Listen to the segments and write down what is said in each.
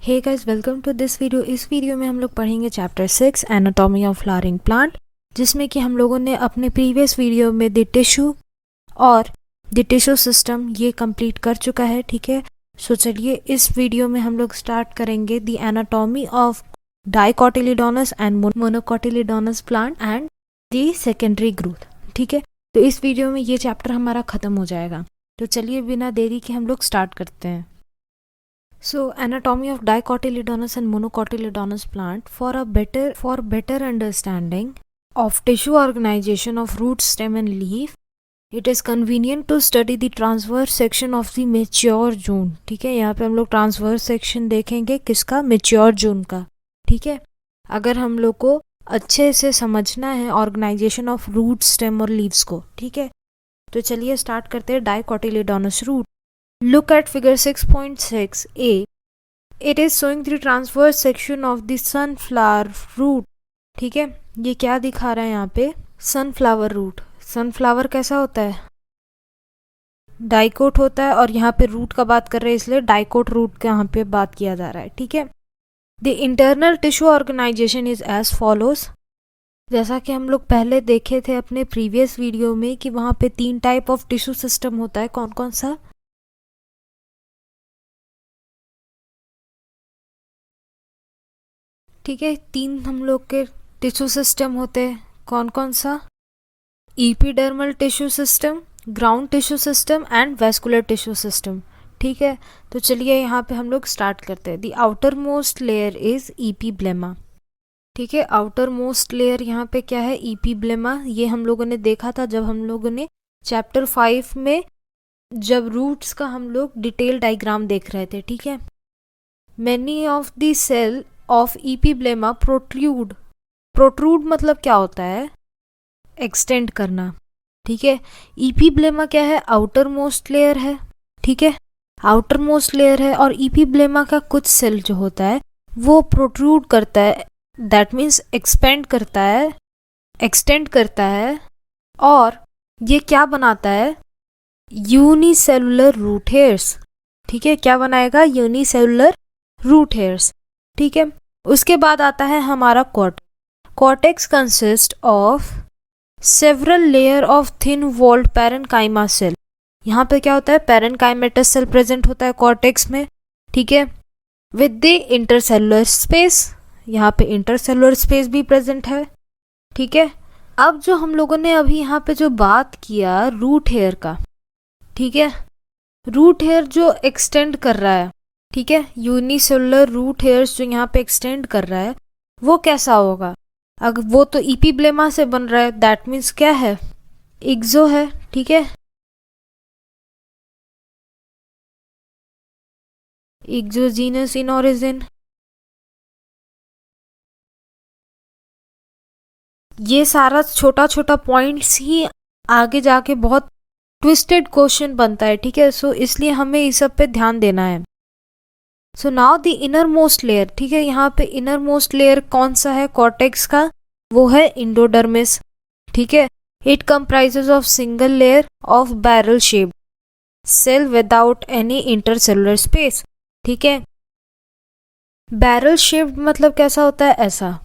Hey guys, welcome to this video. इस वीडियो में हम लोग पढ़ेंगे chapter 6 anatomy of flowering plant, जिसमें कि हम लोगों ने अपने प्रीवियस वीडियो में द टिश्यू और द टिश्यू सिस्टम ये कंप्लीट कर चुका है। ठीक है, सो चलिए इस वीडियो में हम लोग स्टार्ट करेंगे the anatomy of dicotyledonous and monocotyledonous plant and the secondary growth. ठीक है, तो इस वीडियो में ये चैप्टर हमारा ख़त्म हो जाएगा। तो चलिए बिना देरी के हम लोग स्टार्ट करते हैं। So, anatomy of dicotyledonous and monocotyledonous plant for better understanding of tissue organization of root, stem and leaf, it is convenient to study the transverse section of the mature zone. ठीक है, यहाँ पे हम लोग transverse section देखेंगे किसका, mature zone का। ठीक है, अगर हम लोग को अच्छे से समझना है ऑर्गेनाइजेशन ऑफ रूट, स्टेम और लीव्स को। ठीक है, तो चलिए स्टार्ट करते हैं dicotyledonous root. Look at figure 6.6a. It is showing the transverse section of the sunflower root. ठीक है, ये क्या दिखा रहा है यहाँ पे, सनफ्लावर रूट। सनफ्लावर कैसा होता है, डाइकोट होता है, और यहाँ पे रूट का बात कर रहे हैं इसलिए डाइकोट रूट का यहाँ पे बात किया जा रहा है। ठीक है, the internal tissue organisation is as follows. जैसा कि हम लोग पहले देखे थे अपने प्रीवियस वीडियो में कि वहाँ पे 3 टाइप ऑफ टिश्यू सिस्टम होता है। कौन कौन सा, ठीक है, 3 हम लोग के टिश्यू सिस्टम होते हैं। कौन कौन सा, epidermal tissue system, ground tissue system and vascular tissue system. ठीक है, तो चलिए यहाँ पे हम लोग स्टार्ट करते हैं। The outermost layer is epiblema. ठीक है, आउटर मोस्ट लेयर यहाँ पे क्या है, इपीब्लेमा। ये हम लोगों ने देखा था जब हम लोगों ने चैप्टर 5 में जब रूट्स का हम लोग डिटेल डायग्राम देख रहे थे। ठीक है, many of the cell of epiblema protrude मतलब क्या होता है, एक्सटेंड करना। ठीक है, इपीब्लेमा क्या है, आउटर मोस्ट लेयर है। ठीक है, आउटर मोस्ट लेयर है और इपीब्लेमा का कुछ सेल जो होता है वो प्रोट्रूड करता है, दैट मीन्स एक्सपेंड करता है, एक्सटेंड करता है, और ये क्या बनाता है, यूनिसेलुलर रूट हेयर्स। ठीक है, क्या बनाएगा, यूनिसेलुलर रूट हेयर्स। ठीक है, उसके बाद आता है हमारा cortex consist of several layer of thin walled parenchyma cell. यहाँ पे क्या होता है, पैरेन्काइमेटस सेल प्रेजेंट होता है कॉर्टेक्स में। ठीक है, विद द इंटरसेलुलर स्पेस, यहाँ पे इंटरसेलुलर स्पेस भी प्रेजेंट है। ठीक है, अब जो हम लोगों ने अभी यहाँ पे जो बात किया रूट हेयर का, ठीक है, रूट हेयर जो एक्सटेंड कर रहा है, ठीक है, यूनिसेलुलर रूट हेयर्स जो यहाँ पे एक्सटेंड कर रहा है वो कैसा होगा, अगर वो तो इपीब्लेमा से बन रहा है, दैट मीन्स क्या है, इक्सो है। ठीक है, एक्सोजीनस इन ओरिजिन। ये सारा छोटा छोटा पॉइंट्स ही आगे जाके बहुत ट्विस्टेड क्वेश्चन बनता है। ठीक है, सो इसलिए हमें इस सब पे ध्यान देना है। So now the inner most layer. ठीक है, यहाँ पे इनर मोस्ट लेयर कौन सा है कॉर्टेक्स का, वो है इंडोडर्मिस। ठीक है, it comprises of single layer of barrel shape cell without any intercellular space. ठीक है, बैरल शेप्ड मतलब कैसा होता है, ऐसा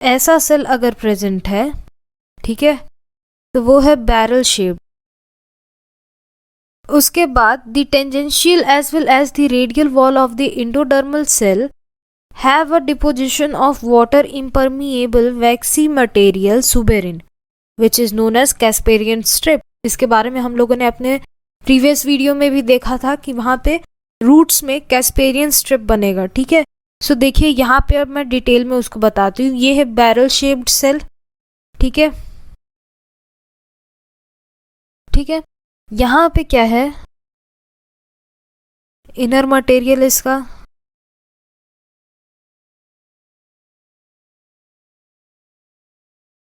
ऐसा सेल अगर प्रेजेंट है, ठीक है, तो वो है बैरल शेप। उसके बाद the tangential as well as the radial wall of the endodermal cell have a deposition of water impermeable waxy material suberin which is known as Casparian strip. इसके बारे में हम लोगों ने अपने प्रीवियस वीडियो में भी देखा था कि वहाँ पे रूट्स में कैस्पेरियन स्ट्रिप बनेगा। ठीक है, सो देखिए यहाँ पे अब मैं डिटेल में उसको बताती हूँ। ये है बैरल शेप्ड सेल। ठीक है, ठीक है, यहाँ पे क्या है, इनर मटेरियल इसका,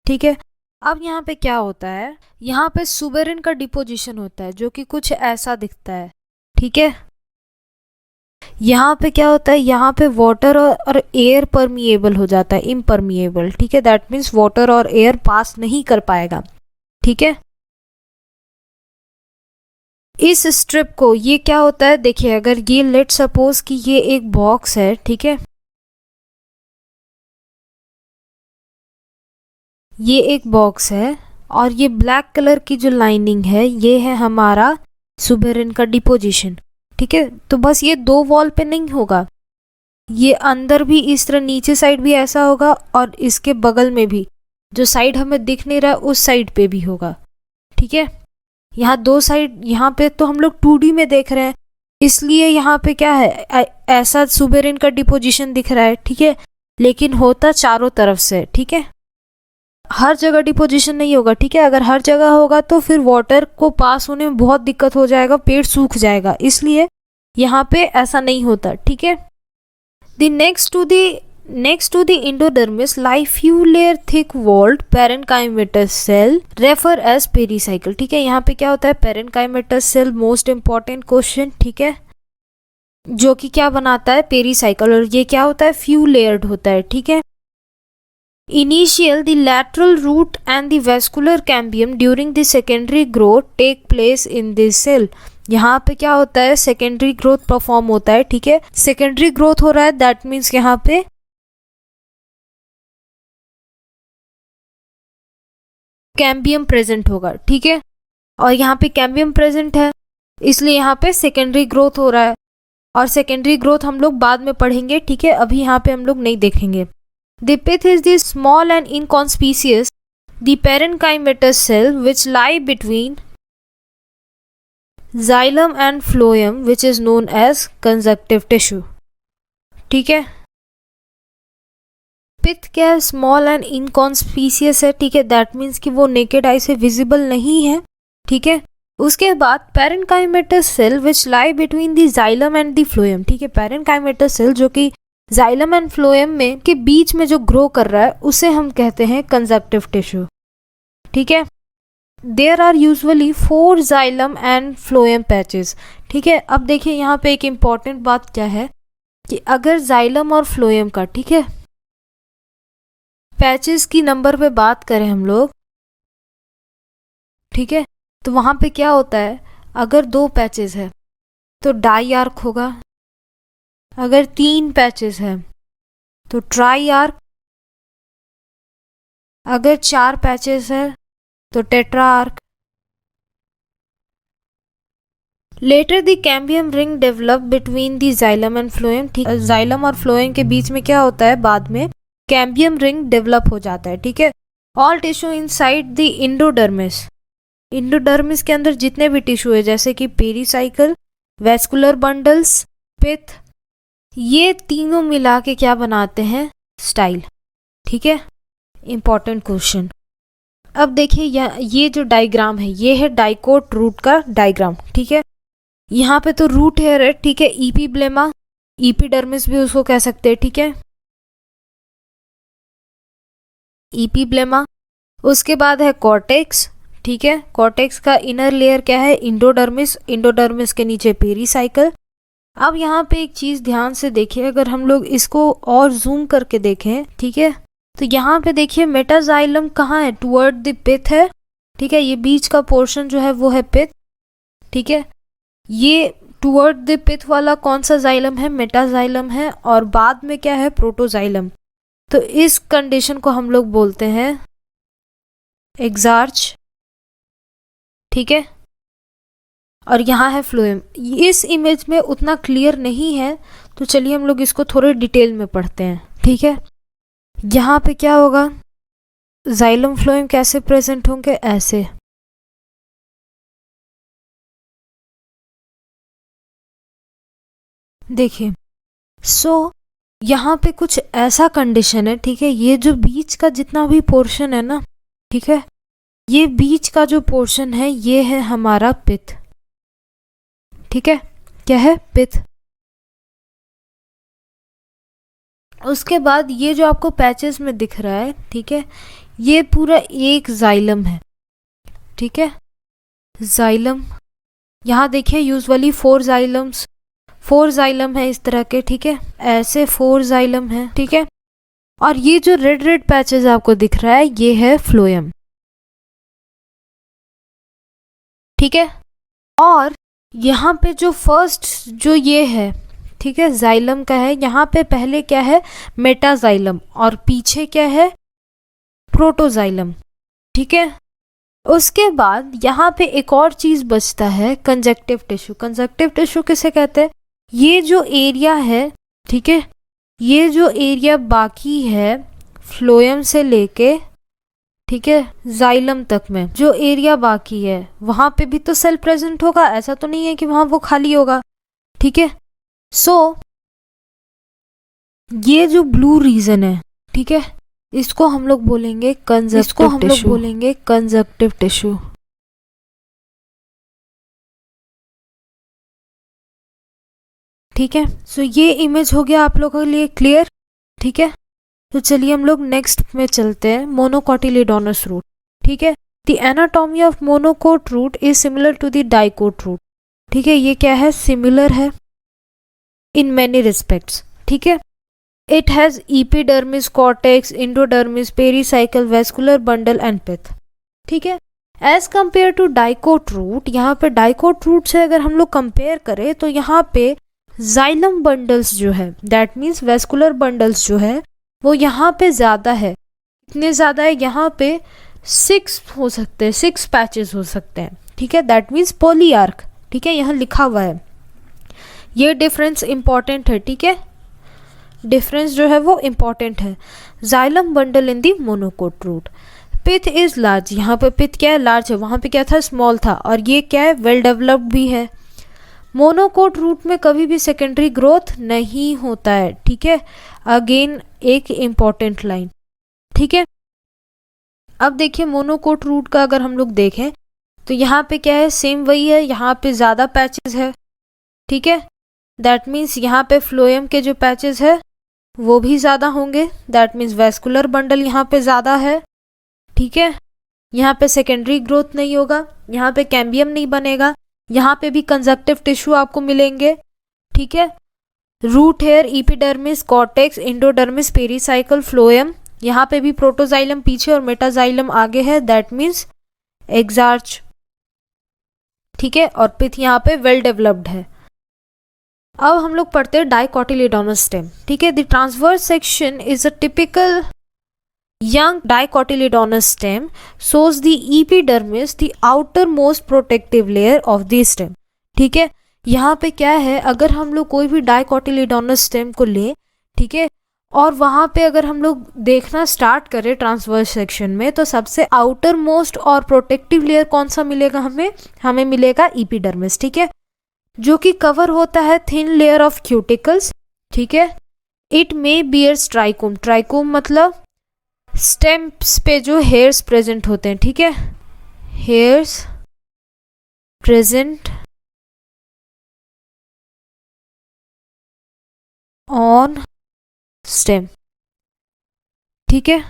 ठीक है। अब यहाँ पे क्या होता है, यहाँ पे सुबेरिन का डिपोजिशन होता है जो कि कुछ ऐसा दिखता है। ठीक है, यहाँ पे क्या होता है, यहाँ पे वाटर और एयर परमिएबल हो जाता है, इम्परमिएबल। ठीक है, दैट मीन्स वाटर और एयर पास नहीं कर पाएगा। ठीक है, इस स्ट्रिप को, ये क्या होता है देखिए, अगर ये लेट सपोज कि ये एक बॉक्स है, ठीक है, ये एक बॉक्स है और ये ब्लैक कलर की जो लाइनिंग है ये है हमारा सुबेरिन का डिपोजिशन, ठीक है। तो बस ये दो वॉल पे नहीं होगा, ये अंदर भी इस तरह नीचे साइड भी ऐसा होगा और इसके बगल में भी जो साइड हमें दिख नहीं रहा उस साइड पे भी होगा, ठीक है। यहाँ दो साइड, यहाँ पे तो हम लोग 2D में देख रहे हैं इसलिए यहाँ पे क्या है, ऐसा सुबेरिन का डिपोजिशन दिख रहा है, ठीक है, लेकिन होता चारों तरफ से, ठीक है। हर जगह डिपोजिशन नहीं होगा, ठीक है। अगर हर जगह होगा तो फिर वाटर को पास होने में बहुत दिक्कत हो जाएगा, पेड़ सूख जाएगा, इसलिए यहाँ पे ऐसा नहीं होता, ठीक है। The next to the endodermis lie few layer thick walled parenchymatous cell refer as pericycle, ठीक है। यहाँ पे क्या होता है, parenchymatous cell most important question, ठीक है, जो कि क्या बनाता है, पेरीसाइकिल, और ये क्या होता है, फ्यू लेयर्ड होता है, ठीक है। Initial, the lateral root and the vascular cambium during the secondary growth take place in this cell. यहाँ पे क्या होता है, सेकेंडरी ग्रोथ परफॉर्म होता है, ठीक है। सेकेंडरी ग्रोथ हो रहा है, दैट मीन्स यहाँ पे कैम्बियम प्रेजेंट होगा, ठीक है, और यहाँ पे कैम्बियम प्रेजेंट है इसलिए यहाँ पे सेकेंडरी ग्रोथ हो रहा है, और सेकेंडरी ग्रोथ हम लोग बाद में पढ़ेंगे, ठीक है, अभी यहाँ पे हम लोग नहीं देखेंगे। The pith is the small and inconspicuous, the parenchymatous cell which lie between xylem and phloem, which is known as conjunctive tissue, ठीक है। पिथ क्या है, स्मॉल एंड इनकॉन्स्पीशियस है, ठीक है, दैट मीन्स कि वो नेकेड आई से विजिबल नहीं है, ठीक है। उसके बाद parenchymatous cell which lie between the xylem and the phloem, ठीक है। parenchymatous cell जो कि जाइलम एंड फ्लोएम में के बीच में जो ग्रो कर रहा है उसे हम कहते हैं कंजक्टिव टिश्यू, ठीक है। There are usually 4 xylem and phloem patches, ठीक है। अब देखिए यहाँ पे एक इम्पॉर्टेंट बात क्या है कि अगर जाइलम और फ्लोएम का, ठीक है, पैचेस की नंबर पे बात करें हम लोग, ठीक है, तो वहां पे क्या होता है, अगर 2 पैचेस है तो डाई आर्क होगा, अगर 3 पैचेस है तो ट्राई आर्क, अगर 4 पैचेस है तो tetrarch. Later the cambium ring develop between the xylem and phloem, ठीक है, जाइलम और फ्लोएम के बीच में क्या होता है, बाद में कैम्बियम रिंग डेवलप हो जाता है, ठीक है। All tissue inside the endodermis, endodermis के अंदर जितने भी टिश्यू है जैसे कि पेरीसाइकिल, वेस्कुलर बंडल्स, पिथ, ये तीनों मिला के क्या बनाते हैं, स्टाइल, ठीक है। Important question. अब देखिए ये जो डायग्राम है ये है डाइकोट रूट का डायग्राम, ठीक है। यहाँ पे तो रूट है, ठीक है, ईपीब्लेमा, ईपीडर्मिस भी उसको कह सकते हैं, ठीक है, ईपीब्लेमा। उसके बाद है कॉर्टेक्स, ठीक है, कॉर्टेक्स का इनर लेयर क्या है, इंडोडर्मिस, इंडोडर्मिस के नीचे पेरीसाइकिल। अब यहाँ पे एक चीज ध्यान से देखिए, अगर हम लोग इसको और जूम करके देखें, ठीक है, तो यहाँ पे देखिए मेटाजाइलम कहाँ है, टुवर्ड द पिथ है, ठीक है, ये बीच का पोर्शन जो है वो है पिथ, ठीक है। ये टुवर्ड द पिथ वाला कौन सा जाइलम है, मेटाजाइलम है, और बाद में क्या है, प्रोटोजाइलम। तो इस कंडीशन को हम लोग बोलते हैं एक्सार्च, ठीक है, और यहाँ है फ्लोएम। इस इमेज में उतना क्लियर नहीं है तो चलिए हम लोग इसको थोड़े डिटेल में पढ़ते हैं, ठीक है। यहाँ पे क्या होगा, जाइलम फ्लोएम कैसे प्रेजेंट होंगे, ऐसे, देखिए। सो यहाँ पे कुछ ऐसा कंडीशन है, ठीक है, ये जो बीच का जितना भी पोर्शन है ना, ठीक है, ये बीच का जो पोर्शन है ये है हमारा पिथ, ठीक है, क्या है, पिथ। उसके बाद ये जो आपको पैचेस में दिख रहा है, ठीक है, ये पूरा एक जाइलम है, ठीक है, जाइलम। यहाँ देखिए यूजुअली 4 जाइलम्स, 4 जाइलम है इस तरह के, ठीक है, ऐसे 4 जाइलम है, ठीक है। और ये जो रेड रेड पैचेस आपको दिख रहा है ये है फ्लोएम, ठीक है। और यहाँ पे जो फर्स्ट जो ये है, ठीक है, जाइलम का है, यहाँ पे पहले क्या है, मेटाजाइलम, और पीछे क्या है, प्रोटोजाइलम, ठीक है। उसके बाद यहाँ पे एक और चीज बचता है, कंजक्टिव टिश्यू। कंजक्टिव टिश्यू किसे कहते हैं, ये जो एरिया है, ठीक है, ये जो एरिया बाकी है फ्लोएम से लेके, ठीक है, जाइलम तक में जो एरिया बाकी है वहां पे भी तो सेल प्रेजेंट होगा, ऐसा तो नहीं है कि वहां वो खाली होगा, ठीक है। सो ये जो ब्लू रीजन है, ठीक है, इसको हम लोग बोलेंगे कंजक्टिव टिश्यू। ठीक है, सो ये इमेज हो गया आप लोगों के लिए क्लियर, ठीक है। तो चलिए हम लोग नेक्स्ट में चलते हैं, मोनोकोटिलिडोनस रूट, ठीक है। The anatomy of monocot root is similar to the dicot root, ठीक है। ये क्या है, सिमिलर है इन मैनी रिस्पेक्ट्स, ठीक है। It has epidermis, cortex, endodermis, pericycle, vascular bundle and pith, ठीक है। As compare to dicot root, यहाँ पे डाइकोट रूट से अगर हम लोग कंपेयर करें तो यहाँ पे जाइलम बंडल्स जो है, दैट मीन्स वेस्कुलर बंडल्स जो है वो यहाँ पे ज्यादा है। इतने ज्यादा है, यहाँ पे 6 हो सकते हैं, 6 पैचेस हो सकते हैं, ठीक है, दैट मीन्स पॉलीआर्क, ठीक है, यहाँ लिखा हुआ है। ये डिफरेंस इंपॉर्टेंट है, ठीक है, डिफरेंस जो है वो इंपॉर्टेंट है। Xylem bundle in the monocot root. Pith is large, यहाँ पे पिथ क्या है, लार्ज है, वहां पे क्या था, स्मॉल था, और ये क्या है, वेल डेवलप्ड भी है। मोनोकोट रूट में कभी भी सेकेंडरी ग्रोथ नहीं होता है, ठीक है, अगेन एक इंपॉर्टेंट लाइन, ठीक है। अब देखिए मोनोकोट रूट का अगर हम लोग देखें तो यहाँ पे क्या है, सेम वही है, यहाँ पे ज्यादा पैचेस है, ठीक है, दैट मीन्स यहाँ पे फ्लोएम के जो पैचेस है वो भी ज्यादा होंगे, दैट मीन्स वेस्कुलर बंडल यहाँ पे ज्यादा है, ठीक है। यहाँ पे सेकेंडरी ग्रोथ नहीं होगा, यहाँ पे कैम्बियम नहीं बनेगा, यहाँ पे भी कंजक्टिव टिश्यू आपको मिलेंगे, ठीक है। Root hair, epidermis, cortex, endodermis, pericycle, phloem, यहाँ पे भी प्रोटोजाइलम पीछे और मेटाजाइलम आगे है, दैट मीन्स एक्सार्च, ठीक है, और पिथ यहाँ पे वेल डेवलप्ड है। अब हम लोग पढ़ते हैं डाइकोटिलिडोनस स्टेम, ठीक है। The transverse section is a typical young dicotyledonous stem shows the epidermis, the outermost protective layer of the stem, ठीक है। यहाँ पे क्या है, अगर हम लोग कोई भी डाइकोटिलिडोनस स्टेम को ले, ठीक है, और वहां पे अगर हम लोग देखना स्टार्ट करें ट्रांसवर्स सेक्शन में, तो सबसे आउटर मोस्ट और प्रोटेक्टिव लेयर कौन सा मिलेगा, हमें मिलेगा इपिडर्मिस, ठीक है, जो कि कवर होता है थिन लेयर ऑफ क्यूटिकल्स, ठीक है। It may bears trichome, trichome मतलब स्टेम्स पे जो हेयर्स प्रेजेंट होते हैं, ठीक है, हेयर्स प्रेजेंट ऑन स्टेम, ठीक है,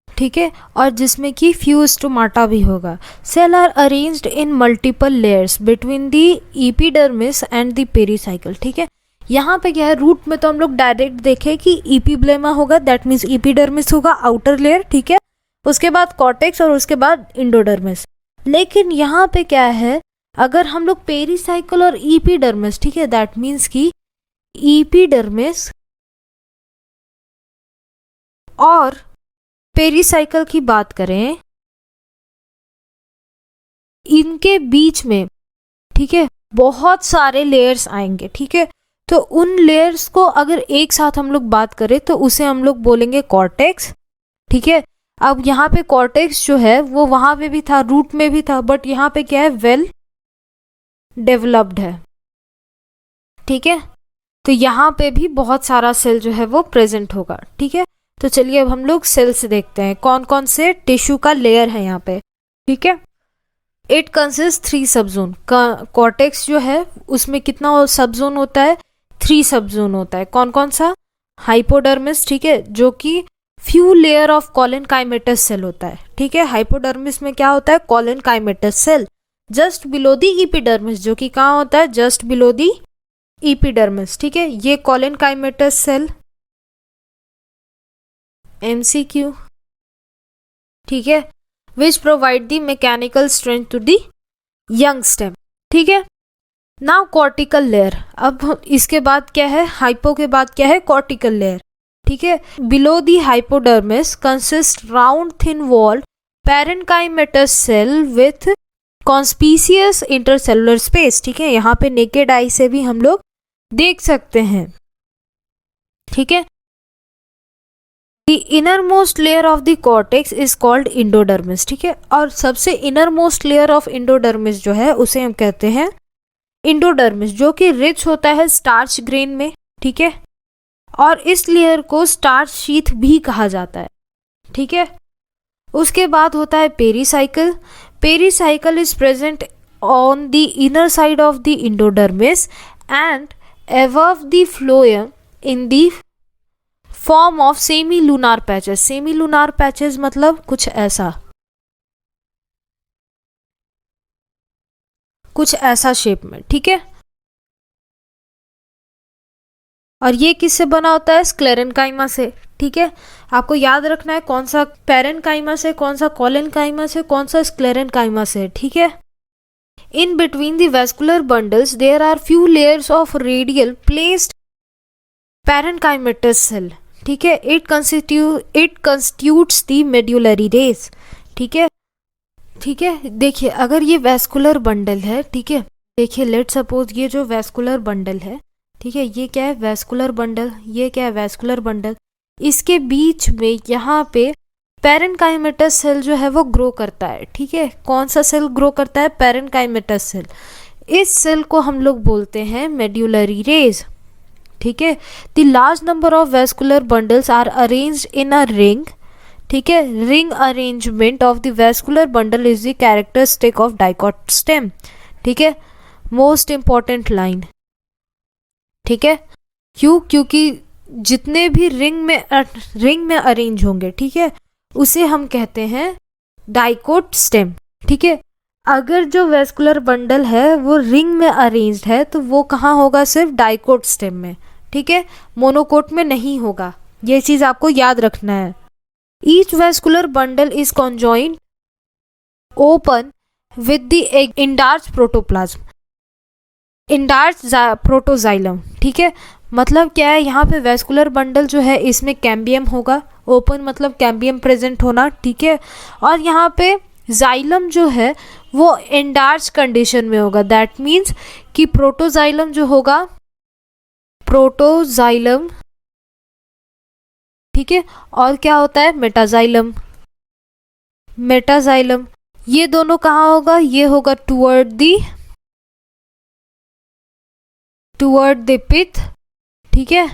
ठीक है, और जिसमें कि फ्यू स्टोमाटा भी होगा। Cell are arranged in multiple layers between the epidermis and the pericycle, ठीक है। यहाँ पे क्या है, रूट में तो हम लोग डायरेक्ट देखे कि इपीब्लेमा होगा, दैट मीन्स इपिडर्मिस होगा आउटर लेयर, ठीक है, उसके बाद कॉर्टेक्स और उसके बाद इंडोडर्मिस। लेकिन यहाँ पे क्या है, अगर हम लोग पेरीसाइकल और इपिडर्मिस, ठीक है, दैट मीन्स कि इपिडर्मिस और पेरीसाइकल की बात करें, इनके बीच में, ठीक है, बहुत सारे लेयर्स आएंगे, ठीक है। तो उन लेयर्स को अगर एक साथ हम लोग बात करें तो उसे हम लोग बोलेंगे कॉर्टेक्स, ठीक है। अब यहाँ पे कॉर्टेक्स जो है वो वहां पे भी था, रूट में भी था, बट यहाँ पे क्या है, वेल डेवलप्ड है, ठीक है। तो यहाँ पे भी बहुत सारा सेल जो है वो प्रेजेंट होगा, ठीक है। तो चलिए अब हम लोग सेल्स देखते हैं, कौन कौन से टिश्यू का लेयर है यहाँ पे, ठीक है। इट कंसिस्ट 3 सबजोन, कॉर्टेक्स जो है उसमें कितना सबजोन होता है, 3 सबजोन होता है, कौन कौन सा, हाइपोडर्मिस, ठीक है, जो कि few layer of collenchymatous cell होता है, ठीक है। हाइपोडर्मिस में क्या होता है, collenchymatous cell just below the epidermis, जो कि कहाँ होता है, जस्ट बिलो दी इपिडर्मिस, ठीक है। ये कॉलेनकाइमेटस सेल, MCQ, ठीक है, which provide the mechanical strength to the young stem, ठीक है। नाउ कॉर्टिकल लेयर, अब इसके बाद क्या है, हाइपो के बाद क्या है, कॉर्टिकल लेयर, ठीक है। Below the hypodermis consist round thin walled parenchymatous cell with conspicuous intercellular space, ठीक है। यहाँ पे नेकेड आई से भी हम लोग देख सकते हैं, ठीक है। The inner most layer of the cortex is called endodermis, ठीक है। और सबसे inner most layer of endodermis जो है उसे हम कहते हैं इंडोडर्मिस, जो कि रिच होता है स्टार्च ग्रेन में, ठीक है। और इस लेयर को स्टार्च शीथ भी कहा जाता है, ठीक है। उसके बाद होता है pericycle. Pericycle is present on the inner side of the endodermis and above the phloem in the form of semi lunar patches. Semi lunar patches मतलब कुछ ऐसा शेप में, ठीक है। और ये किससे बना होता है, स्क्लेरेनकाइमा से, ठीक है। आपको याद रखना है कौन सा पैरेन्काइमा से, कौन सा कोलेनकाइमा से, कौन सा स्क्लेरेनकाइमा से, ठीक है। In between the vascular bundles, there are few layers of radial placed parenchymatous cell, ठीक है। It constitutes the medullary rays, ठीक है, ठीक है। देखिए अगर ये वैस्कुलर बंडल है, ठीक है, देखिए लेट सपोज ये जो वैस्कुलर बंडल है, ठीक है, ये क्या है, वैस्कुलर बंडल, ये क्या है, वैस्कुलर बंडल, इसके बीच में यहाँ पे पैरेन्काइमेटस सेल जो है वो ग्रो करता है, ठीक है। कौन सा सेल ग्रो करता है, पैरेन्काइमेटस सेल। इस सेल को हम लोग बोलते हैं मेड्यूलरी रेज, ठीक है। The large number of vascular bundles are arranged in a ring, ठीक है। Ring arrangement of the vascular bundle is the characteristic of dicot stem, ठीक है। मोस्ट इंपॉर्टेंट लाइन, ठीक है। क्यों, क्योंकि जितने भी रिंग में अरेंज होंगे, ठीक है, उसे हम कहते हैं डाइकोट स्टेम, ठीक है। अगर जो वैस्कुलर बंडल है वो रिंग में अरेंज्ड है तो वो कहाँ होगा, सिर्फ डाइकोट स्टेम में, ठीक है, मोनोकोट में नहीं होगा। ये चीज आपको याद रखना है। Each vascular bundle is conjoint open with the endarch protoplasm, endarch protoxylem, ठीक है। मतलब क्या है, यहाँ पे वैस्कुलर बंडल जो है इसमें कैम्बियम होगा, ओपन मतलब कैम्बियम प्रेजेंट होना, ठीक है। और यहाँ पे जाइलम जो है वो एंडार्च कंडीशन में होगा, दैट मीन्स कि प्रोटोजाइलम जो होगा, प्रोटोजाइलम, ठीक है। और क्या होता है, मेटाजाइलम, मेटाजाइलम, ये दोनों कहाँ होगा, ये होगा टुवर्ड द पिथ, ठीक है।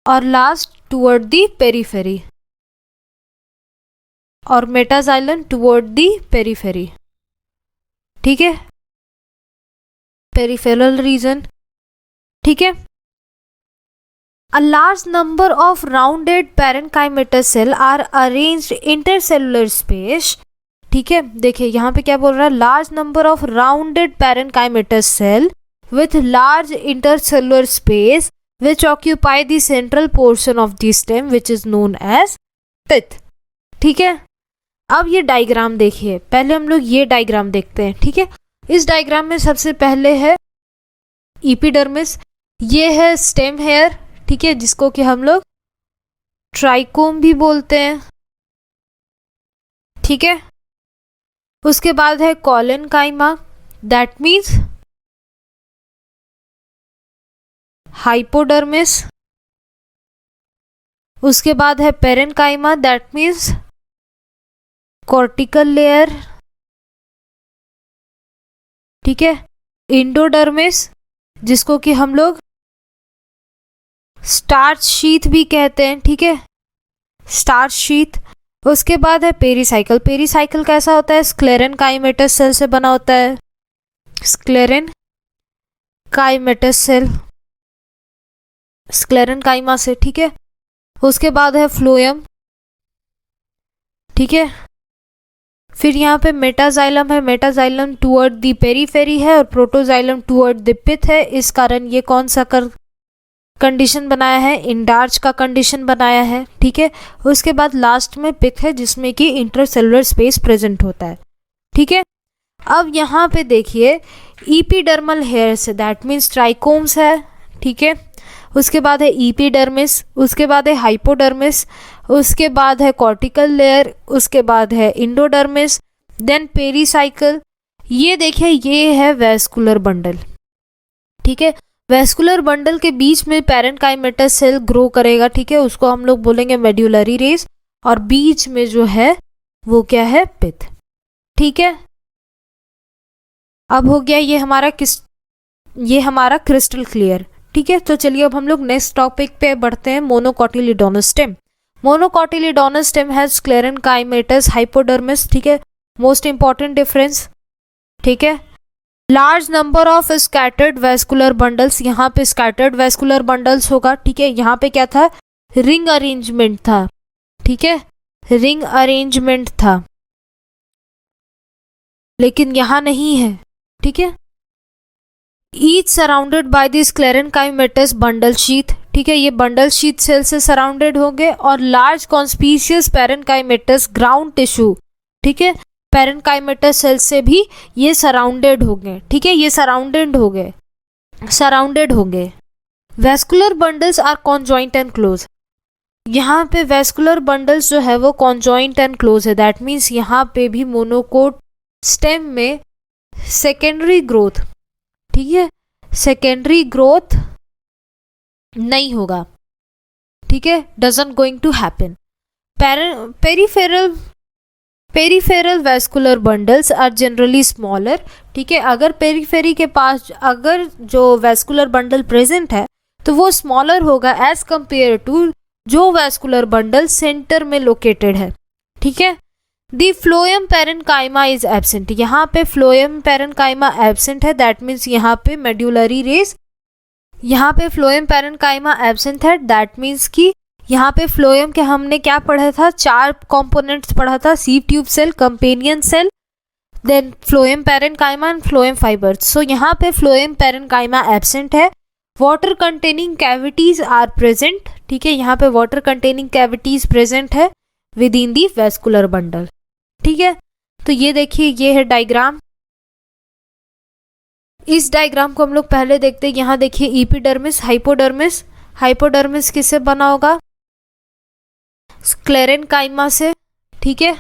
और लास्ट टुवर्ड द पेरीफेरी, और मेटाजाइलम टुवर्ड द पेरीफेरी, ठीक है, पेरिफेरल रीजन, ठीक है। A large number of rounded parenchymatous cell are arranged intercellular space, ठीक है। देखिए यहाँ पे क्या बोल रहा है, large number of rounded parenchymatous cell with large intercellular space which occupy the central portion of the stem which is known as pith, ठीक है। अब ये डायग्राम देखिए, पहले हम लोग ये डायग्राम देखते हैं, ठीक है। इस डायग्राम में सबसे पहले है एपिडर्मिस, ये है स्टेम हेयर, ठीक है, जिसको कि हम लोग ट्राइकोम भी बोलते हैं, ठीक है। उसके बाद है कोलेनकाइमा, दैट मीन्स हाइपोडर्मिस। उसके बाद है parenchyma, that means cortical layer, ठीक है। इंडोडर्मिस, जिसको कि हम लोग स्टार्च शीथ भी कहते हैं, ठीक है, स्टार्च शीथ। उसके बाद है पेरीसाइकिल। पेरीसाइकिल कैसा होता है, स्क्लेरेनकाइमेटस सेल से बना होता है, स्क्लेरेनकाइमेटस सेल, स्क्लेरेनकाइमा से, ठीक है। उसके बाद है फ्लोएम, ठीक है। फिर यहाँ पे मेटाजाइलम है, मेटाजाइलम टुवर्ड द पेरीफेरी है और प्रोटोजाइलम टुवर्ड द पिथ है। इस कारण ये कौन सा कंडीशन बनाया है, इंडार्च का कंडीशन बनाया है, ठीक है। उसके बाद लास्ट में पिथ है जिसमें कि इंटरसेलुलर स्पेस प्रेजेंट होता है, ठीक है। अब यहाँ पे देखिए ईपीडर्मल हेयर्स है, दैट मीन्स ट्राइकोम्स है, ठीक है। उसके बाद है ईपीडर्मिस, उसके बाद है हाइपोडर्मिस, उसके बाद है कॉर्टिकल लेयर, उसके बाद है इंडोडर्मिस, देन पेरीसाइकल। ये देखिए ये है वेस्कुलर बंडल, ठीक है। वेस्कुलर बंडल के बीच में पैरेन्काइमेटस सेल ग्रो करेगा, ठीक है, उसको हम लोग बोलेंगे मेड्यूलरी रेस, और बीच में जो है वो क्या है, पिथ, ठीक है। अब हो गया ये हमारा क्रिस्टल क्लियर, ठीक है। तो चलिए अब हम लोग नेक्स्ट टॉपिक पे बढ़ते हैं, मोनोकोटिलीडोनस स्टेम। मोनोकोटिलीडोनस स्टेम हैज स्क्लेरेनकाइमेटस हाइपोडर्मिस, ठीक है, मोस्ट इंपॉर्टेंट डिफरेंस, ठीक है। Large number of scattered vascular bundles, यहाँ पे स्कैटर्ड वेस्कुलर बंडल्स होगा, ठीक है। यहाँ पे क्या था, रिंग अरेंजमेंट था, ठीक है, रिंग अरेंजमेंट था, लेकिन यहाँ नहीं है, ठीक है। Each surrounded by the sclerenchymatous bundle sheath, ठीक है, ये बंडल शीथ सेल से सराउंडेड होंगे, और large conspicuous parenchymatous ground tissue, ठीक है, पैरेन्काइमेटस सेल से भी ये सराउंडेड होंगे, ठीक है, ये सराउंडेड होंगे। Vascular bundles are conjoint and close, यहाँ पे वेस्कुलर बंडल्स जो है वो कॉन्जॉइंट एंड क्लोज है, दैट मीन्स यहाँ पे भी मोनोकोट स्टेम में सेकेंडरी ग्रोथ, ठीक है, सेकेंडरी ग्रोथ नहीं होगा, ठीक है, doesn't going to happen. Peripheral vascular bundles are generally smaller, ठीक है। अगर पेरीफेरी के पास अगर जो वेस्कुलर बंडल प्रेजेंट है तो वो स्मॉलर होगा एज कंपेयर टू जो वेस्कुलर बंडल सेंटर में लोकेटेड है, ठीक है। दी फ्लोएम पैरेन्काइमा इज एब्सेंट, यहाँ पे फ्लोएम पैरेन्काइमा एब्सेंट है, दैट मीन्स यहाँ पे मेड्यूलरी रेस, यहाँ पे फ्लोएम पैरेन्काइमा एब्सेंट है, दैट मीन्स कि यहाँ पे फ्लोएम के हमने क्या पढ़ा था, 4 कंपोनेंट्स पढ़ा था, sieve tube cell, companion cell, then phloem parenchyma and phloem fibres. So यहाँ पे फ्लोएम पैरेन्काइमा एब्सेंट है। Water containing cavities are present, ठीक है, यहाँ पे वाटर कंटेनिंग कैविटीज प्रेजेंट है within the vascular bundle, ठीक है। तो ये देखिए ये है डायग्राम, इस डायग्राम को हम लोग पहले देखते हैं। यहाँ देखिए ईपीडर्मिस, हाइपोडर्मिस, हाइपोडर्मिस किससे बना होगा, स्क्लेरेनकाइमा से, ठीक है।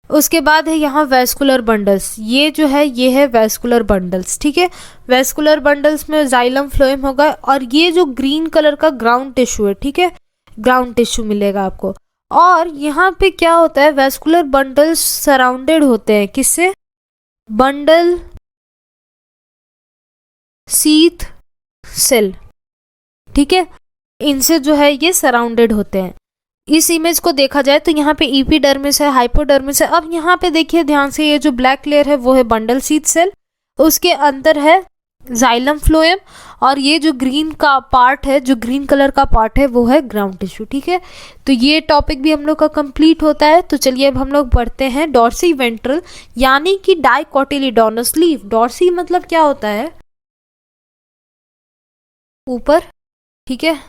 उसके बाद है यहाँ वेस्कुलर बंडल्स, ये जो है ये है वेस्कुलर बंडल्स, ठीक है। वेस्कुलर बंडल्स में जाइलम फ्लोएम होगा, और ये जो ग्रीन कलर का ग्राउंड टिश्यू है, ठीक है, ग्राउंड टिश्यू मिलेगा आपको। और यहाँ पे क्या होता है, वेस्कुलर बंडल्स सराउंडेड होते हैं किससे, बंडल शीथ सेल, ठीक है, इनसे जो है ये सराउंडेड होते हैं। इस इमेज को देखा जाए तो यहाँ पे ईपीडर्मिस है, हाइपोडर्मिस है। अब यहाँ पे देखिए ध्यान से, ये जो ब्लैक लेयर है वो है बंडल शीथ सेल, उसके अंदर है जाइलम फ्लोएम, और ये जो ग्रीन का पार्ट है, जो ग्रीन कलर का पार्ट है वो है ग्राउंड टिश्यू, ठीक है। तो ये टॉपिक भी हम लोग का कंप्लीट होता है। तो चलिए अब हम लोग बढ़ते हैं डॉर्सी वेंट्रल यानी कि डाइकोटिलीडोनस लीफ। डॉर्सी मतलब क्या होता है, ऊपर, ठीक है,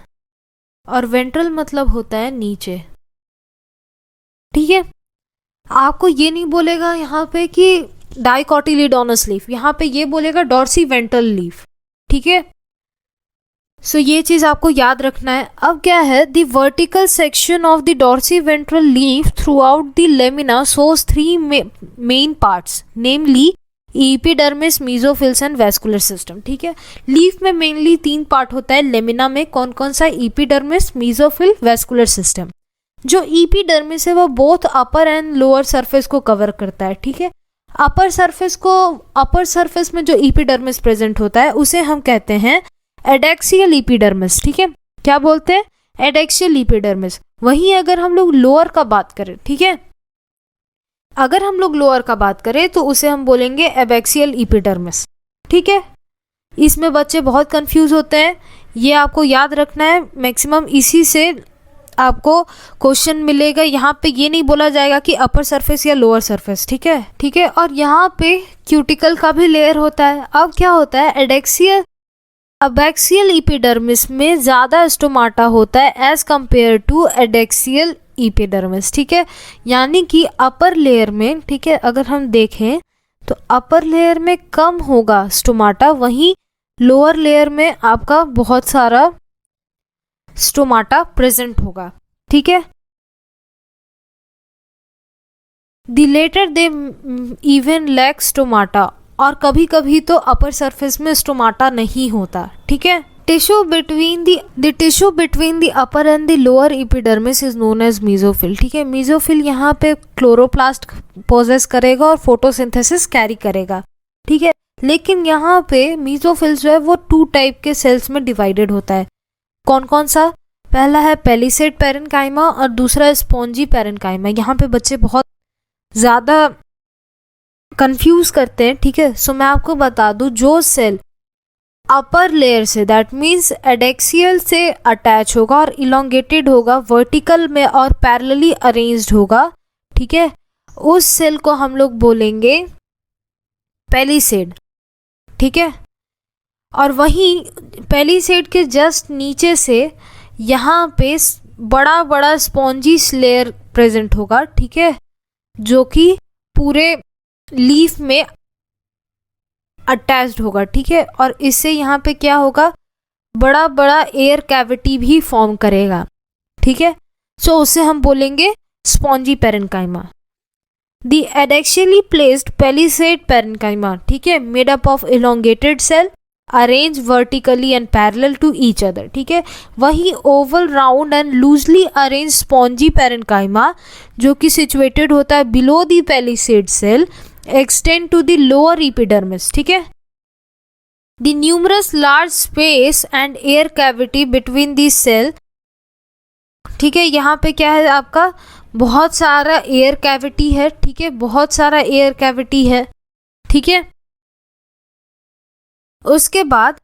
और वेंट्रल मतलब होता है नीचे, ठीक है। आपको ये नहीं बोलेगा यहाँ पे कि डाइकोटिलीडोनस लीफ, यहाँ पे ये बोलेगा डॉर्सी वेंट्रल लीफ, ठीक है। सो ये चीज आपको याद रखना है। अब क्या है, the vertical section of the dorsiventral leaf throughout the lamina shows 3 main parts, namely epidermis, mesophylls and vascular system, ठीक है। लीफ में मेनली 3 पार्ट होता है, लेमिना में कौन कौन सा, एपिडर्मिस, मेसोफिल, वेस्कुलर सिस्टम। जो एपिडर्मिस है वो both upper and lower surface को कवर करता है, ठीक है। अपर सरफेस में जो एपिडर्मिस प्रेजेंट होता है उसे हम कहते हैं एडेक्सियल एपिडर्मिस, ठीक है। क्या बोलते हैं, एडेक्सियल एपिडर्मिस। वहीं अगर हम लोग लोअर का बात करें, ठीक है, अगर हम लोग लोअर का बात करें तो उसे हम बोलेंगे एबैक्सियल एपिडर्मिस, ठीक है। इसमें बच्चे बहुत कंफ्यूज होते हैं, ये आपको याद रखना है, मैक्सिमम इसी से आपको क्वेश्चन मिलेगा। यहाँ पे ये नहीं बोला जाएगा कि अपर सरफेस या लोअर सरफेस, ठीक है, ठीक है। और यहाँ पे क्यूटिकल का भी लेयर होता है। अब क्या होता है, एबैक्सियल एपिडर्मिस में ज़्यादा स्टोमाटा होता है as compare to adaxial epidermis, ठीक है। यानी कि अपर लेयर में, ठीक है, अगर हम देखें तो अपर लेयर में कम होगा स्टोमाटा, वहीं लोअर लेयर में आपका बहुत सारा स्टोमाटा प्रेजेंट होगा, ठीक है। The latter they even lack stomata, और कभी कभी तो अपर सरफेस में स्टोमाटा नहीं होता, ठीक है। Tissue between the tissue between the upper and the lower epidermis is known as mesophyll, ठीक है। मीजोफिल यहाँ पे क्लोरोप्लास्ट पोजेस करेगा और फोटोसिंथेसिस कैरी करेगा, ठीक है। लेकिन यहाँ पे मीजोफिल जो है वो 2 टाइप के सेल्स में डिवाइडेड होता है। कौन कौन सा? पहला है पेलिसेड पैरेन्काइमा और दूसरा है स्पॉन्जी पैरेन्काइमा। यहाँ पे बच्चे बहुत ज़्यादा कंफ्यूज करते हैं, ठीक है। सो मैं आपको बता दूं, जो सेल अपर लेयर से, दैट मीन्स एडेक्सियल से अटैच होगा और इलोंगेटेड होगा, वर्टिकल में और पैरेलली अरेंज्ड होगा, ठीक है, उस सेल को हम लोग बोलेंगे पेलिसेड, ठीक है। और वहीं पेलिसेड के जस्ट नीचे से यहाँ पे बड़ा बड़ा स्पॉन्जी लेयर प्रेजेंट होगा, ठीक है, जो कि पूरे लीफ में अटैच्ड होगा, ठीक है। और इससे यहाँ पे क्या होगा, बड़ा बड़ा एयर कैविटी भी फॉर्म करेगा, ठीक है। सो उसे हम बोलेंगे spongy parenchyma. The adaxially placed palisade parenchyma, ठीक है, made up of elongated cell arrange vertically and parallel to each other, ठीक है। वही oval round and loosely arrange spongy parenchyma, जो कि सिचुएटेड होता है below the palisade cell, extend to the lower epidermis, ठीक है। The numerous large space and air cavity between the cell, ठीक है। यहाँ पे क्या है आपका, बहुत सारा एयर कैविटी है, ठीक है, बहुत सारा एयर कैविटी है, ठीक है। उसके बाद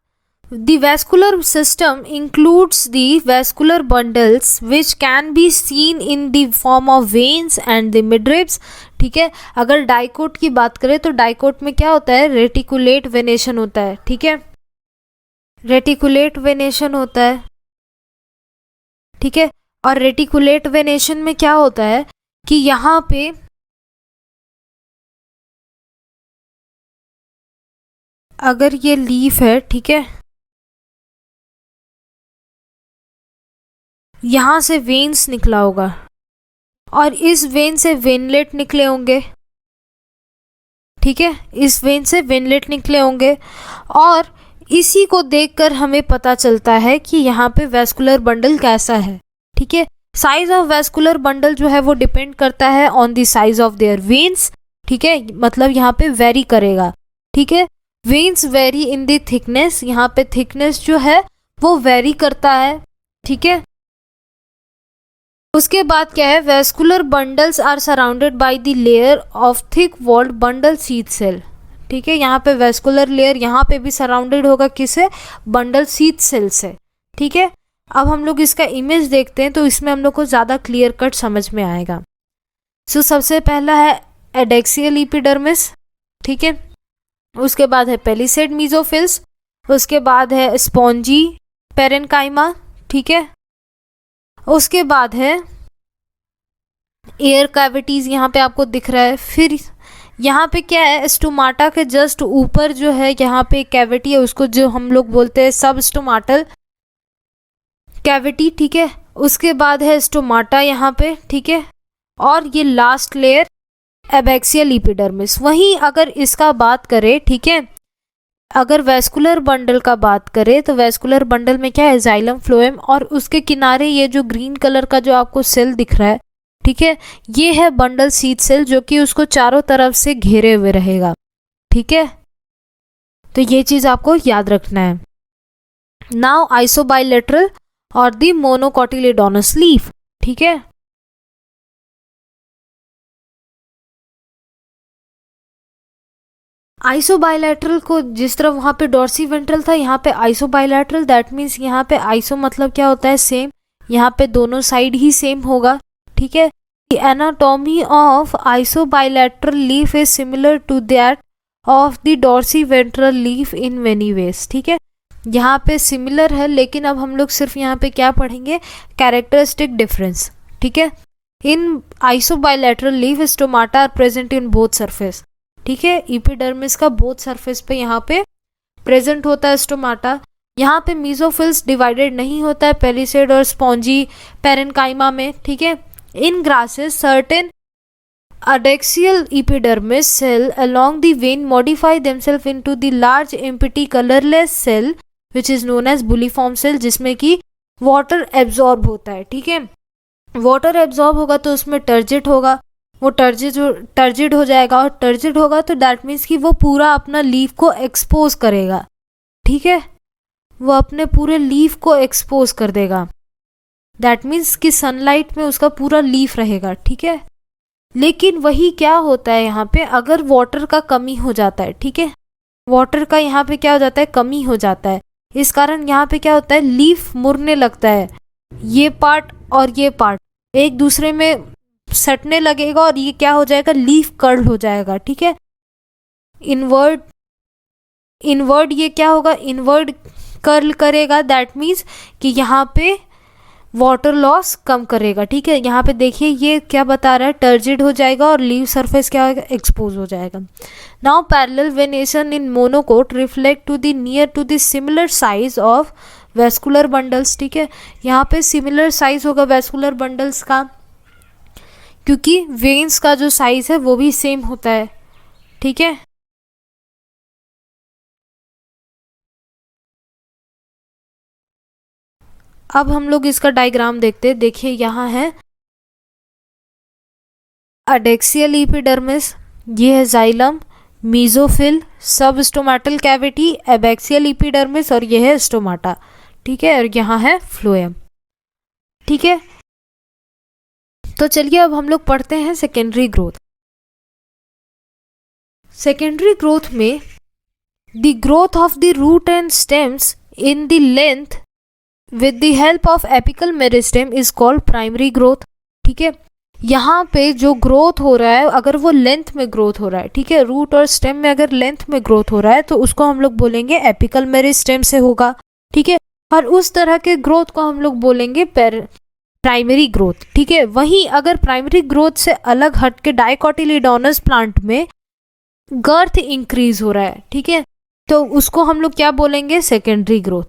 the vascular system includes the vascular bundles which can be seen in the form of veins and the midribs, ठीक है। अगर डाइकोट की बात करें तो डाइकोट में क्या होता है, रेटिकुलेट वेनेशन होता है, ठीक है, रेटिकुलेट वेनेशन होता है, ठीक है। और रेटिकुलेट वेनेशन में क्या होता है कि यहाँ पे अगर ये लीफ है, ठीक है, यहाँ से वेन्स निकला होगा और इस वेन से वेनलेट निकले होंगे, ठीक है, इस वेन से वेनलेट निकले होंगे। और इसी को देखकर हमें पता चलता है कि यहाँ पे वेस्कुलर बंडल कैसा है, ठीक है। साइज ऑफ वेस्कुलर बंडल जो है वो डिपेंड करता है on the size of their veins, ठीक है, मतलब यहाँ पे वेरी करेगा, ठीक है। Veins very in the thickness, यहाँ पे थिकनेस जो है वो वेरी करता है, ठीक है। उसके बाद क्या है, vascular bundles are surrounded by the layer of thick walled bundle sheath cell, ठीक है। यहाँ पे वेस्कुलर लेयर यहाँ पे भी सराउंडेड होगा किससे, बंडल शीथ सेल से, ठीक है। अब हम लोग इसका इमेज देखते हैं तो इसमें हम लोग को ज़्यादा क्लियर कट समझ में आएगा। सो सबसे पहला है एडेक्सियल एपिडर्मिस, ठीक है। उसके बाद है पेलिसेड मीजोफिल्स, उसके बाद है स्पॉन्जी पैरेन्काइमा, ठीक है। उसके बाद है एयर कैविटीज, यहाँ पे आपको दिख रहा है। फिर यहाँ पे क्या है, स्टोमाटा के जस्ट ऊपर जो है यहाँ पे कैविटी है, उसको जो हम लोग बोलते हैं सब स्टोमाटल कैविटी, ठीक है। उसके बाद है स्टोमाटा यहाँ पे, ठीक है। और ये लास्ट लेयर एबैक्सियल एपिडर्मिस। वहीं अगर इसका बात करें, ठीक है, अगर वेस्कुलर बंडल का बात करें तो वेस्कुलर बंडल में क्या है, जाइलम फ्लोएम, और उसके किनारे ये जो ग्रीन कलर का जो आपको सेल दिख रहा है, ठीक है, ये है बंडल शीथ सेल, जो कि उसको चारों तरफ से घेरे हुए रहेगा, ठीक है। तो ये चीज आपको याद रखना है। नाउ आइसोबाइलेटरल और दी मोनोकोटिलेडोनस लीफ, ठीक है। आइसोबाइलेटरल को जिस तरह वहाँ पे डॉर्सीवेंट्रल था, यहाँ पे आइसोबाइलेटरल, दैट मीन्स यहाँ पे आइसो मतलब क्या होता है, सेम, यहाँ पे दोनों साइड ही सेम होगा, ठीक है। The anatomy of isobilateral leaf is similar to that of the dorsiventral leaf in many ways, ठीक है। यहाँ पे सिमिलर है, लेकिन अब हम लोग सिर्फ यहाँ पे क्या पढ़ेंगे, कैरेक्टरिस्टिक डिफरेंस, ठीक है। In isobilateral leaf stomata are present in both surface, ठीक है। इपिडर्मिस का बोथ सरफेस पे यहाँ पे प्रेजेंट होता है स्टोमाटा। यहाँ पे मीजोफिल्स डिवाइडेड नहीं होता है पेलिसेड और स्पॉन्जी पेरेन्काइमा में, ठीक है। In grasses certain adaxial epidermis cell along the vein modify themselves into the large empty colorless cell which is known as bulliform cell, जिसमें कि वाटर एब्जॉर्ब होता है, ठीक है। वाटर एब्जॉर्ब होगा तो उसमें टर्जिट होगा, वो टर्जिड हो जाएगा, और टर्जिड होगा तो दैट मीन्स कि वो पूरा अपना लीफ को एक्सपोज करेगा, ठीक है। वो अपने पूरे लीफ को एक्सपोज कर देगा, दैट मीन्स कि सनलाइट में उसका पूरा लीफ रहेगा, ठीक है। लेकिन वही क्या होता है यहाँ पे, अगर वाटर का कमी हो जाता है, ठीक है, वाटर का यहाँ पे क्या हो जाता है, कमी हो जाता है, इस कारण यहाँ पे क्या होता है, लीफ मुड़ने लगता है। ये पार्ट और ये पार्ट एक दूसरे में सटने लगेगा और ये क्या हो जाएगा, लीफ कर्ल हो जाएगा, ठीक है। इनवर्ड ये क्या होगा, इनवर्ड कर्ल करेगा, दैट मीन्स कि यहाँ पे वाटर लॉस कम करेगा, ठीक है। यहाँ पे देखिए ये क्या बता रहा है, टर्जिड हो जाएगा और लीव सरफेस क्या होगा, एक्सपोज हो जाएगा। Now parallel venation in monocot reflect to the near to the similar size of vascular bundles, ठीक है। यहाँ पे सिमिलर साइज होगा वेस्कुलर बंडल्स का, क्योंकि वेन्स का जो साइज है वो भी सेम होता है, ठीक है। अब हम लोग इसका डायग्राम देखते हैं। देखिए यहाँ है अडेक्सियल इपिडर्मिस, ये है जाइलम, मीजोफिल, सब स्टोमाटल कैविटी, एबैक्सियल इपिडर्मिस, और ये है स्टोमाटा, ठीक है। और यहाँ है फ्लोएम, ठीक है। तो चलिए अब हम लोग पढ़ते हैं सेकेंडरी ग्रोथ। सेकेंडरी ग्रोथ में the growth of the root and stems in the length with the help of apical meristem is called primary growth, ठीक है। यहाँ पे जो ग्रोथ हो रहा है, अगर वो लेंथ में ग्रोथ हो रहा है, ठीक है, रूट और स्टेम में अगर लेंथ में ग्रोथ हो रहा है तो उसको हम लोग बोलेंगे एपिकल मेरिस्टेम से होगा, ठीक है। और उस तरह के ग्रोथ को हम लोग बोलेंगे प्राइमरी ग्रोथ, ठीक है। वहीं अगर प्राइमरी ग्रोथ से अलग हट के डाइकोटिलीडोनस प्लांट में गर्थ इंक्रीज हो रहा है, ठीक है, तो उसको हम लोग क्या बोलेंगे, सेकेंडरी ग्रोथ,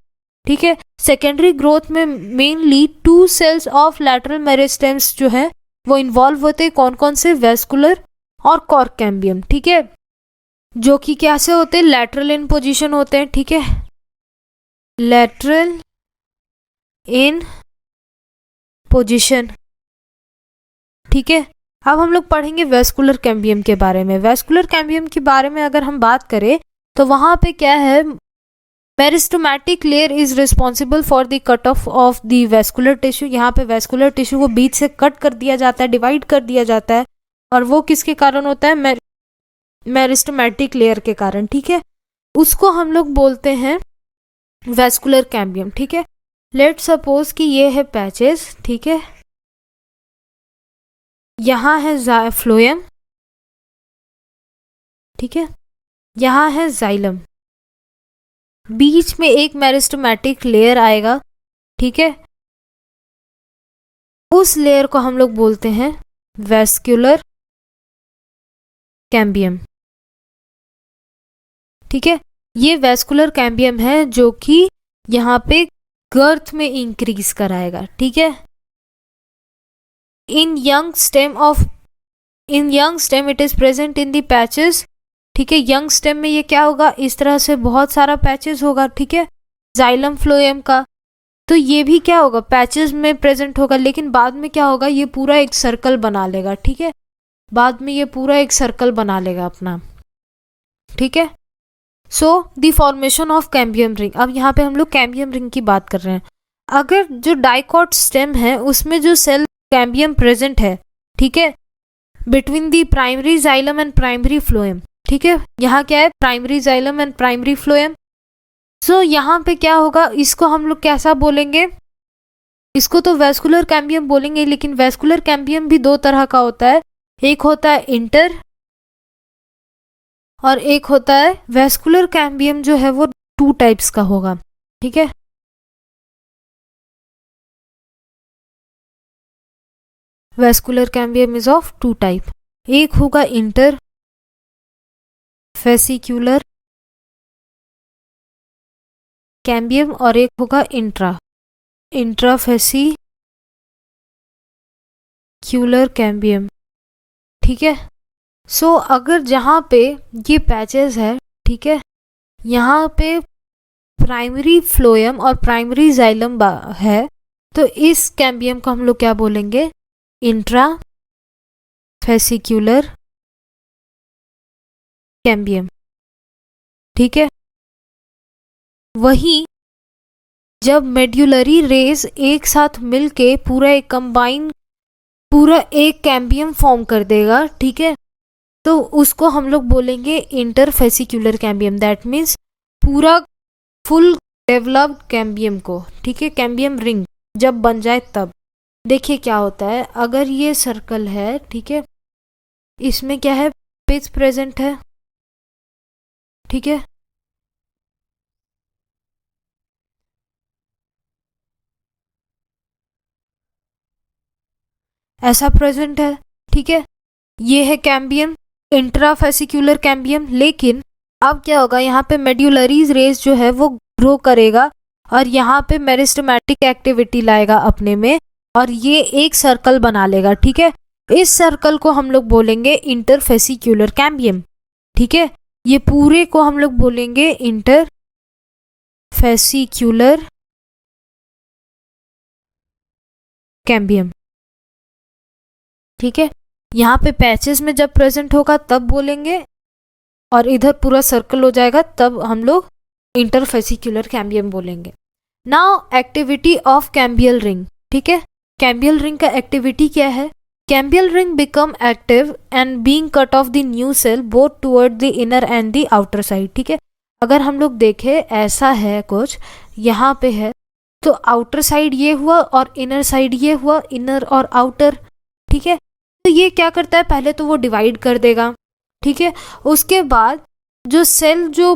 ठीक है। सेकेंडरी ग्रोथ में mainly 2 cells of lateral meristems जो है वो इन्वॉल्व होते हैं, कौन कौन से, वेस्कुलर और कॉर्क कैम्बियम, ठीक है, जो कि कैसे होते हैं, लैटरल इन पोजीशन होते हैं, ठीक है, लैटरल इन पोजीशन, ठीक है। अब हम लोग पढ़ेंगे वेस्कुलर कैम्बियम के बारे में। वेस्कुलर कैम्बियम के बारे में अगर हम बात करें तो वहां पे क्या है, meristematic layer is responsible for the cut off the vascular tissue. यहाँ पे वेस्कुलर टिश्यू को बीच से कट कर दिया जाता है, डिवाइड कर दिया जाता है, और वो किसके कारण होता है, मेरिस्टोमैटिक लेयर के कारण, ठीक है। उसको हम लोग बोलते हैं वेस्कुलर कैम्बियम, ठीक है। लेट सपोज कि ये है पैचेस, ठीक है, यहाँ है फ्लोएम, ठीक है, यहाँ है जाइलम, बीच में एक मेरिस्टोमैटिक लेयर आएगा, ठीक है, उस लेयर को हम लोग बोलते हैं वेस्कुलर कैम्बियम, ठीक है। ये वेस्कुलर कैम्बियम है जो कि यहाँ पे गर्थ में इंक्रीज कराएगा, ठीक है। In young stem it is present in the patches, ठीक है। यंग स्टेम में ये क्या होगा, इस तरह से बहुत सारा पैचेस होगा, ठीक है, जाइलम फ्लोएम का। तो ये भी क्या होगा, पैचेस में प्रेजेंट होगा, लेकिन बाद में क्या होगा, ये पूरा एक सर्कल बना लेगा, ठीक है, बाद में ये पूरा एक सर्कल बना लेगा अपना, ठीक है। So the formation of cambium ring. अब यहाँ पे हम लोग कैम्बियम रिंग की बात कर रहे हैं। अगर जो डाइकॉट स्टेम है उसमें जो सेल कैम्बियम प्रेजेंट है, ठीक है, between the primary xylem and primary phloem, ठीक है, यहाँ क्या है, primary xylem and primary phloem. So यहाँ पे क्या होगा, इसको हम लोग कैसा बोलेंगे, इसको तो वेस्कुलर कैम्बियम बोलेंगे, लेकिन वेस्कुलर कैम्बियम भी 2 तरह का होता है, एक होता है इंटर और एक होता है वेस्कुलर कैम्बियम जो है वो 2 टाइप्स का होगा, ठीक है। Vascular cambium is of 2 type, एक होगा इंटर फेसिक्यूलर कैम्बियम और एक होगा इंट्राफेसिक्यूलर कैम्बियम। ठीक है। सो अगर जहाँ पे ये पैचेस है, ठीक है, यहाँ पे प्राइमरी फ्लोएम और प्राइमरी जाइलम है, तो इस कैम्बियम को हम लोग क्या बोलेंगे? इंट्राफेसिक्यूलर कैम्बियम। ठीक है। वही जब मेड्यूलरी रेज एक साथ मिलके पूरा एक कैम्बियम फॉर्म कर देगा, ठीक है, तो उसको हम लोग बोलेंगे इंटरफेसिक्यूलर कैम्बियम। दैट मीन्स पूरा फुल डेवलप्ड कैम्बियम को, ठीक है, कैम्बियम रिंग जब बन जाए तब देखिए क्या होता है। अगर ये सर्कल है, ठीक है, इसमें क्या है? पिच प्रेजेंट है, ठीक है, ऐसा प्रेजेंट है, ठीक है, ये है कैम्बियम, इंट्राफेसिक्यूलर कैम्बियम। लेकिन अब क्या होगा? यहाँ पे मेड्यूलरी रेस जो है वो ग्रो करेगा और यहाँ पे मेरिस्टेमेटिक एक्टिविटी लाएगा अपने में और ये एक सर्कल बना लेगा, ठीक है। इस सर्कल को हम लोग बोलेंगे इंटरफेसिक्यूलर कैम्बियम। ठीक है। ये पूरे को हम लोग बोलेंगे इंटरफेसिक्यूलर कैम्बियम। ठीक है। यहाँ पे पैचेस में जब प्रेजेंट होगा तब बोलेंगे और इधर पूरा सर्कल हो जाएगा तब हम लोग इंटरफेसिक्यूलर कैम्बियम बोलेंगे। Now activity of cambial ring. ठीक है। कैम्बियल रिंग का एक्टिविटी क्या है? Cambial ring become active and being cut off the new cell both toward the inner and the outer side. ठीक है। अगर हम लोग देखें ऐसा है कुछ, यहाँ पे है तो आउटर साइड ये हुआ और इनर साइड ये हुआ, इनर और आउटर। ठीक है। तो ये क्या करता है? पहले तो वो डिवाइड कर देगा, ठीक है, उसके बाद जो सेल जो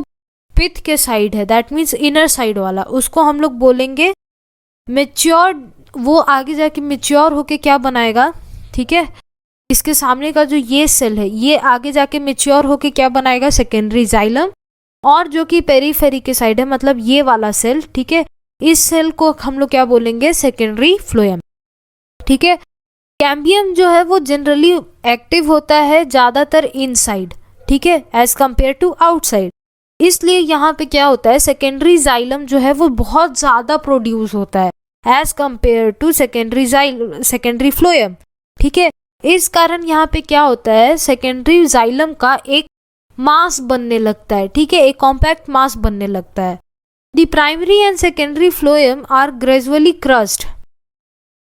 पिथ के साइड है, दैट मीन्स इनर साइड वाला, उसको हम लोग बोलेंगे मेच्योर। वो आगे जाके मेच्योर होके क्या बनाएगा? ठीक है, इसके सामने का जो ये सेल है ये आगे जाके मेच्योर होके क्या बनाएगा? Secondary xylem. और जो कि पेरीफेरी के साइड है, मतलब ये वाला सेल, ठीक है, इस सेल को हम लोग क्या बोलेंगे? Secondary phloem. ठीक है। कैम्बियम जो है वो जनरली एक्टिव होता है ज़्यादातर इनसाइड, ठीक है, एज कंपेयर टू आउटसाइड। इसलिए यहाँ पे क्या होता है? सेकेंडरी जाइलम जो है वो बहुत ज़्यादा प्रोड्यूस होता है as compare to secondary phloem. ठीक है। इस कारण यहाँ पे क्या होता है? सेकेंडरी जाइलम का एक मास बनने लगता है, ठीक है, एक कॉम्पैक्ट मास बनने लगता है। The primary and secondary phloem are gradually crushed.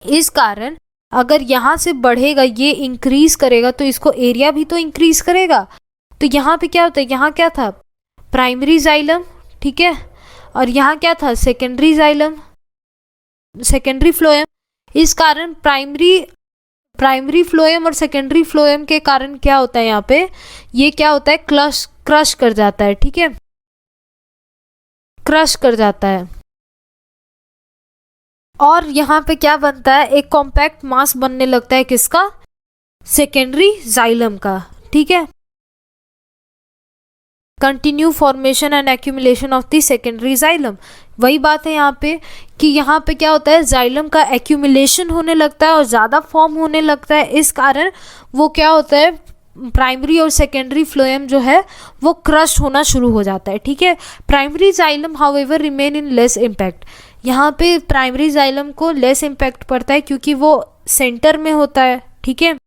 इस कारण अगर यहाँ से बढ़ेगा, ये इंक्रीज करेगा, तो इसको एरिया भी तो इंक्रीज करेगा। तो यहाँ पे क्या होता है? यहाँ क्या था? प्राइमरी जाइलम, ठीक है, और यहाँ क्या था? Secondary xylem, secondary phloem. इस कारण प्राइमरी फ्लोएम और सेकेंडरी फ्लोएम के कारण क्या होता है? यहाँ पे ये क्या होता है? क्रश कर जाता है, ठीक है, क्रश कर जाता है। और यहाँ पे क्या बनता है? एक कॉम्पैक्ट मास बनने लगता है, किसका? सेकेंडरी जाइलम का। ठीक है। Continue formation and accumulation of the secondary xylem. वही बात है यहाँ पे कि यहाँ पे क्या होता है? जाइलम का एक्यूमुलेशन होने लगता है और ज़्यादा फॉर्म होने लगता है। इस कारण वो क्या होता है? प्राइमरी और सेकेंडरी फ्लोएम जो है वो क्रश होना शुरू हो जाता है। ठीक है। Primary xylem however remain in less impact. यहाँ पे प्राइमरी जाइलम को लेस इम्पैक्ट पड़ता है क्योंकि वो सेंटर में होता है। ठीक है।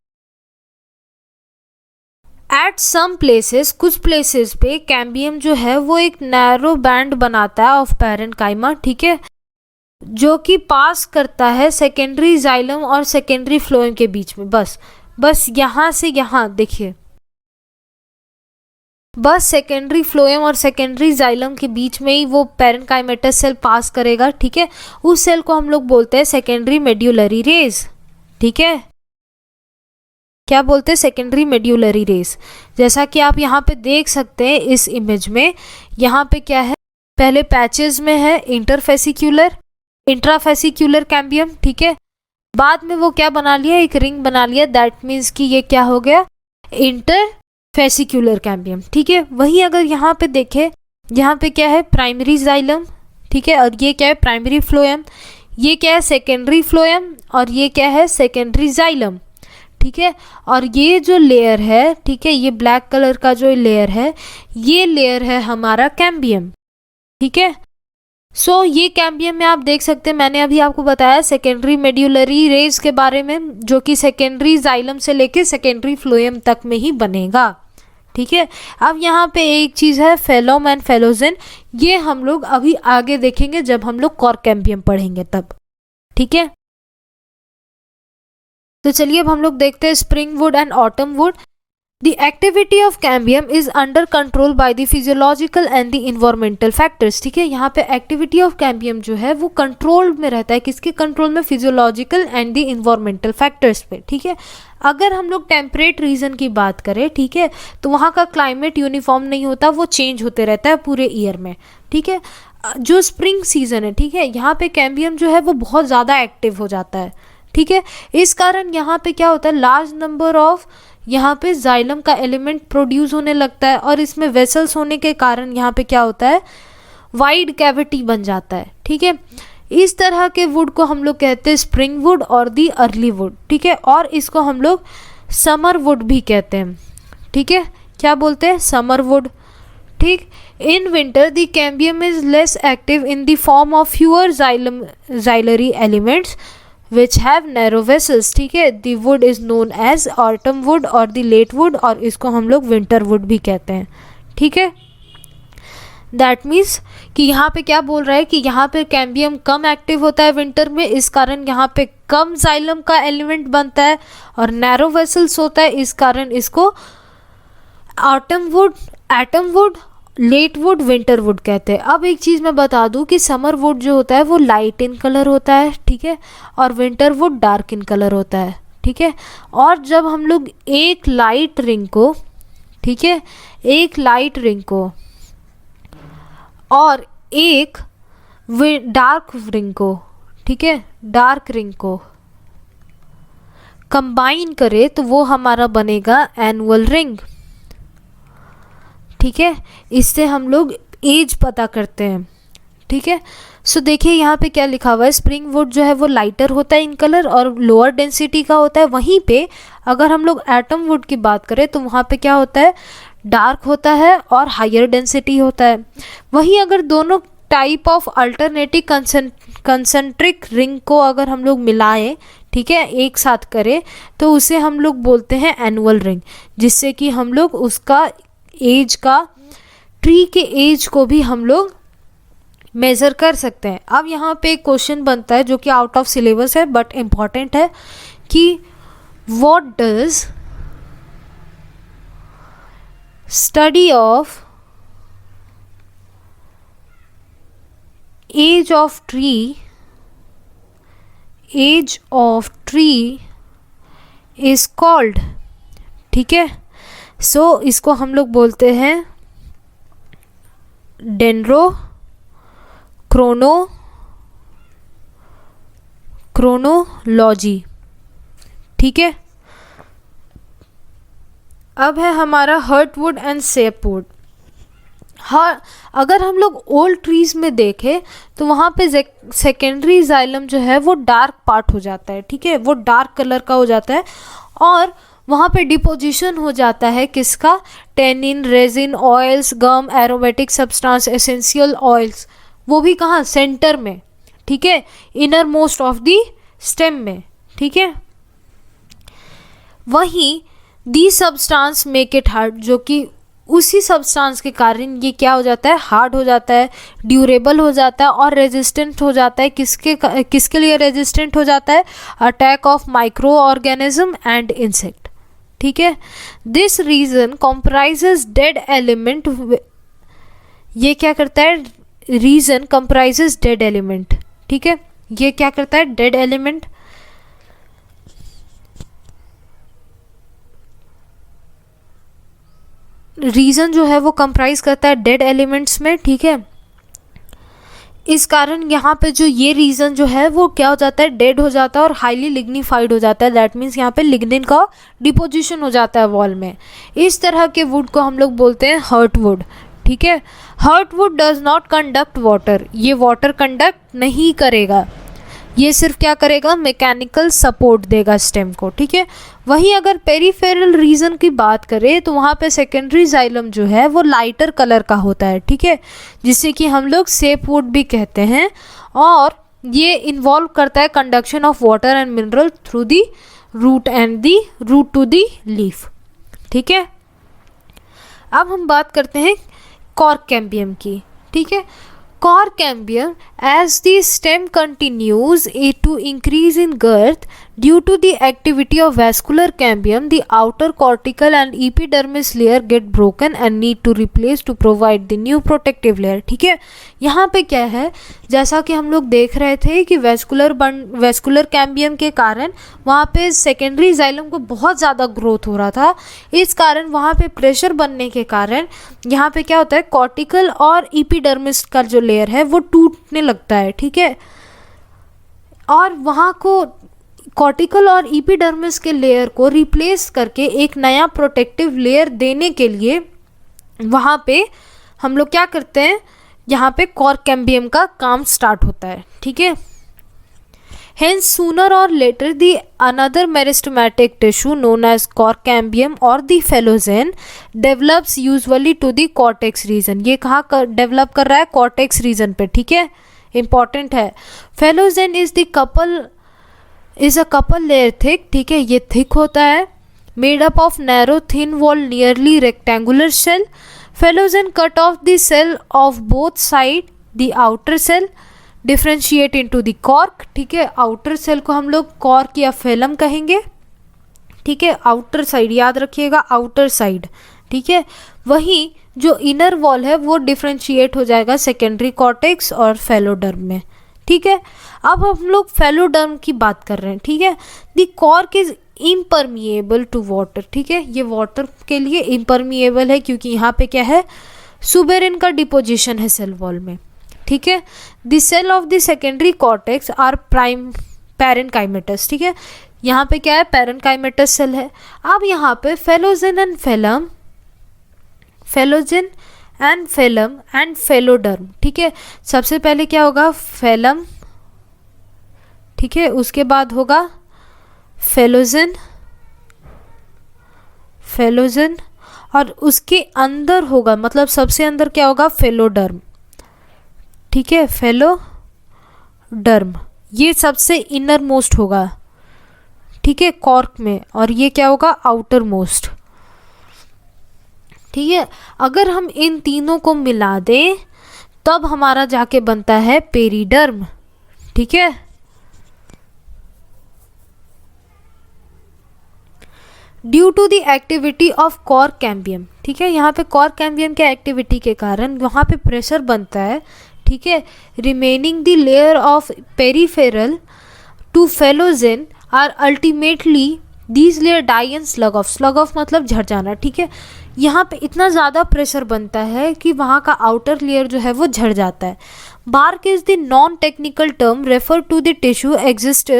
एट सम प्लेसेस, कुछ प्लेसेस पे कैम्बियम जो है वो एक नैरो बैंड बनाता है ऑफ पैरेन्काइमा, ठीक है, जो कि पास करता है सेकेंडरी जाइलम और सेकेंडरी फ्लोएम के बीच में। बस यहाँ से यहाँ देखिए, बस सेकेंडरी फ्लोएम और सेकेंडरी जाइलम के बीच में ही वो पैरेन्काइमेटस सेल पास करेगा। ठीक है। उस सेल को हम लोग बोलते हैं सेकेंडरी मेड्यूलरी रेस। ठीक है। क्या बोलते हैं? Secondary medullary rays. जैसा कि आप यहाँ पे देख सकते हैं इस इमेज में, यहाँ पे क्या है? पहले पैचेस में है इंट्राफेसिक्यूलर कैम्बियम, ठीक है, बाद में वो क्या बना लिया? एक रिंग बना लिया। दैट मीन्स कि ये क्या हो गया? इंटर वेसिकुलर कैम्बियम, ठीक है। वहीं अगर यहाँ पे देखें, यहाँ पे क्या है, प्राइमरी जाइलम, ठीक है, और ये क्या है, प्राइमरी फ्लोएम, ये क्या है, सेकेंडरी फ्लोएम, और ये क्या है, सेकेंडरी जाइलम, ठीक है। और ये जो लेयर है, ठीक है, ये ब्लैक कलर का जो लेयर है, ये लेयर है हमारा कैम्बियम, ठीक है। सो ये कैम्बियम में आप देख सकते हैं, मैंने अभी आपको बताया सेकेंडरी मेड्यूलरी रेज के बारे में, जो कि सेकेंडरी जाइलम से लेके सेकेंडरी फ्लोएम तक में ही बनेगा, ठीक है। अब यहाँ पे एक चीज़ है फेलोम एंड फेलोजेन, ये हम लोग अभी आगे देखेंगे जब हम लोग कॉर कैम्बियम पढ़ेंगे तब, ठीक है। तो चलिए अब हम लोग देखते हैं spring would and autumn would. The activity of cambium is under control by the physiological and the environmental factors, ठीक है। यहाँ पे activity of cambium जो है वो कंट्रोल में रहता है, किसके कंट्रोल में, physiological and the environmental factors पे, ठीक है। अगर हम लोग टेम्परेट रीजन की बात करें, ठीक है, तो वहाँ का क्लाइमेट यूनिफॉर्म नहीं होता, वो चेंज होते रहता है पूरे ईयर में, ठीक है। जो स्प्रिंग सीजन है, ठीक है, यहाँ पे कैम्बियम जो है वो बहुत ज़्यादा एक्टिव हो जाता है, ठीक है। इस कारण यहाँ पे क्या होता है, लार्ज नंबर ऑफ यहाँ पे जाइलम का एलिमेंट प्रोड्यूस होने लगता है, और इसमें वेसल्स होने के कारण यहाँ पे क्या होता है, वाइड कैविटी बन जाता है, ठीक है। इस तरह के वुड को हम लोग कहते हैं स्प्रिंग वुड और दी अर्ली वुड, ठीक है। और इसको हम लोग समर वुड भी कहते हैं, ठीक है। क्या बोलते हैं, समर वुड, ठीक। In winter the cambium is less active in the form of fewer xylary elements which have narrow vessels, ठीक है। the wood is known as autumn wood और the late wood, और इसको हम लोग winter wood भी कहते हैं, ठीक है। दैट मीन्स कि यहाँ पे क्या बोल रहा है कि यहाँ पे कैम्बियम कम एक्टिव होता है विंटर में, इस कारण यहाँ पे कम जाइलम का एलिमेंट बनता है और नैरो वेसल्स होता है, इस कारण इसको autumn wood, autumn wood, late wood, winter wood कहते हैं। अब एक चीज़ मैं बता दूं कि समर वुड जो होता है वो लाइट इन कलर होता है, ठीक है, और winter would dark in colour होता है, ठीक है। और जब हम लोग एक लाइट रिंग को, ठीक है, एक लाइट रिंग को और एक डार्क रिंग को, ठीक है, डार्क रिंग को कंबाइन करें तो वो हमारा बनेगा एनुअल रिंग, ठीक है। इससे हम लोग एज पता करते हैं, ठीक है। सो देखिए यहाँ पे क्या लिखा हुआ है, स्प्रिंग वुड जो है वो लाइटर होता है इन कलर और लोअर डेंसिटी का होता है। वहीं पे अगर हम लोग एटम वुड की बात करें तो वहाँ पे क्या होता है, डार्क होता है और हायर डेंसिटी होता है। वहीं अगर दोनों type of alternative concentric ring को अगर हम लोग मिलाएं, ठीक है, एक साथ करें, तो उसे हम लोग बोलते हैं एनुअल रिंग, जिससे कि हम लोग उसका एज का, ट्री के एज को भी हम लोग मेज़र कर सकते हैं। अब यहाँ पे एक क्वेश्चन बनता है जो कि आउट ऑफ सिलेबस है बट इम्पॉर्टेंट है कि what does study of age of tree is called, ठीक है। सो इसको हम लोग बोलते हैं क्रोनोलॉजी, ठीक है। अब है हमारा हर्टवुड एंड सेपवुड। हाँ, अगर हम लोग ओल्ड ट्रीज में देखें तो वहाँ पे सेकेंडरी जाइलम जो है वो डार्क पार्ट हो जाता है, ठीक है, वो डार्क कलर का हो जाता है, और वहाँ पे डिपोजिशन हो जाता है किसका, टेनिन, रेजिन, ऑयल्स, गम, एरोमेटिक सब्सटेंस, एसेंशियल ऑयल्स, वो भी कहाँ, सेंटर में, ठीक है, inner most of the stem में, ठीक है। वहीं दी सब्सटेंस मेक इट हार्ड, जो कि उसी सब्सटेंस के कारण ये क्या हो जाता है, हार्ड हो जाता है, ड्यूरेबल हो जाता है और रेजिस्टेंट हो जाता है। किसके लिए रेजिस्टेंट हो जाता है, attack of micro organism and insect, ठीक है। This region comprises dead element, ये क्या करता है, रीजन कंप्राइजेस डेड एलिमेंट, ठीक है, ये क्या करता है, डेड एलिमेंट। रीजन जो है वो कंप्राइज करता है डेड एलिमेंट्स में, ठीक है। इस कारण यहाँ पे जो ये रीजन जो है वो क्या हो जाता है, डेड हो जाता है और हाईली लिग्निफाइड हो जाता है। दैट मीन्स यहाँ पे लिग्निन का डिपोजिशन हो जाता है वॉल में। इस तरह के वुड को हम लोग बोलते हैं हर्ट वुड। ठीक है, heart wood does not conduct water, ये वाटर कंडक्ट नहीं करेगा, ये सिर्फ क्या करेगा, मैकेनिकल सपोर्ट देगा स्टेम को। ठीक है, वहीं अगर पेरीफेरल रीजन की बात करें तो वहाँ पे सेकेंडरी जाइलम जो है वो लाइटर कलर का होता है। ठीक है, जिसे कि हम लोग सेप वुड भी कहते हैं, और ये इन्वॉल्व करता है conduction of water and mineral through the root and the root to the leaf. ठीक है, अब हम बात करते हैं कॉर्क कैम्बियम की। ठीक है, cork cambium, as the stem continues to increase in girth due to the activity of vascular cambium, the outer cortical and epidermis layer get broken and need to replace to provide the new protective layer। ठीक है, यहाँ पे क्या है, जैसा कि हम लोग देख रहे थे कि वेस्कुलर कैम्बियम के कारण वहाँ पे सेकेंडरी जाइलम को बहुत ज़्यादा ग्रोथ हो रहा था। इस कारण वहाँ पे प्रेशर बनने के कारण यहाँ पे क्या होता है, कॉर्टिकल और इपिडर्मिस का जो लेयर है वो टूटने लगता है। ठीक है, और वहाँ को कॉर्टिकल और इपिडर्मिस के लेयर को रिप्लेस करके एक नया प्रोटेक्टिव लेयर देने के लिए वहाँ पे हम लोग क्या करते हैं, यहाँ पे कॉर्क कैम्बियम का काम स्टार्ट होता है। ठीक है, Hence, sooner or later, the another meristematic tissue known as cork cambium or the phellogen develops usually to the cortex region। ये कहाँ डेवलप कर रहा है, cortex region पे। ठीक है, important है। phellogen is a couple layer thick। ठीक है, ये thick होता है, made up of narrow thin wall nearly rectangular shell। phellogen cut off the cell of both side the outer cell differentiate into the cork. ठीक है, outer cell को हम लोग कॉर्क या फेलम कहेंगे। ठीक है, आउटर साइड याद रखिएगा, आउटर साइड। ठीक है, वहीं जो इनर वॉल है वो डिफ्रेंशिएट हो जाएगा सेकेंडरी कॉर्टेक्स और फेलोडर्म में। ठीक है, अब हम लोग फेलोडर्म की बात कर रहे हैं। ठीक है, the cork is impermeable to water. ठीक है, ये वाटर के लिए इम्परमिएबल है क्योंकि यहाँ पे क्या है, सुबेरिन का डिपोजिशन है सेल वॉल में। ठीक है, the cell of the secondary cortex are parenchymatous. ठीक है, यहाँ पे क्या है, पैरेनकाइमेटस सेल है। अब यहाँ पे phellogen and phellem and phelloderm. ठीक है, सबसे पहले क्या होगा, फेलम। ठीक है, उसके बाद होगा फेलोजन और उसके अंदर होगा, मतलब सबसे अंदर क्या होगा, फेलोडर्म। ठीक है, फेलोडर्म ये सबसे इनर मोस्ट होगा। ठीक है, कॉर्क में, और ये क्या होगा, आउटर मोस्ट। ठीक है, अगर हम इन तीनों को मिला दें तब हमारा जाके बनता है पेरिडर्म। ठीक है, due to the activity of cork cambium. ठीक है, यहाँ पे कॉर्क कैम्बियम के एक्टिविटी के कारण वहाँ पे प्रेशर बनता है। ठीक है, remaining the layer of peripheral to phellogen are ultimately these layer die and slough off. Slough off मतलब झड़ जाना। ठीक है, यहाँ पे इतना ज़्यादा प्रेशर बनता है कि वहाँ का आउटर लेयर जो है वो झड़ जाता है। Bark is the non technical term refer to the tissue exist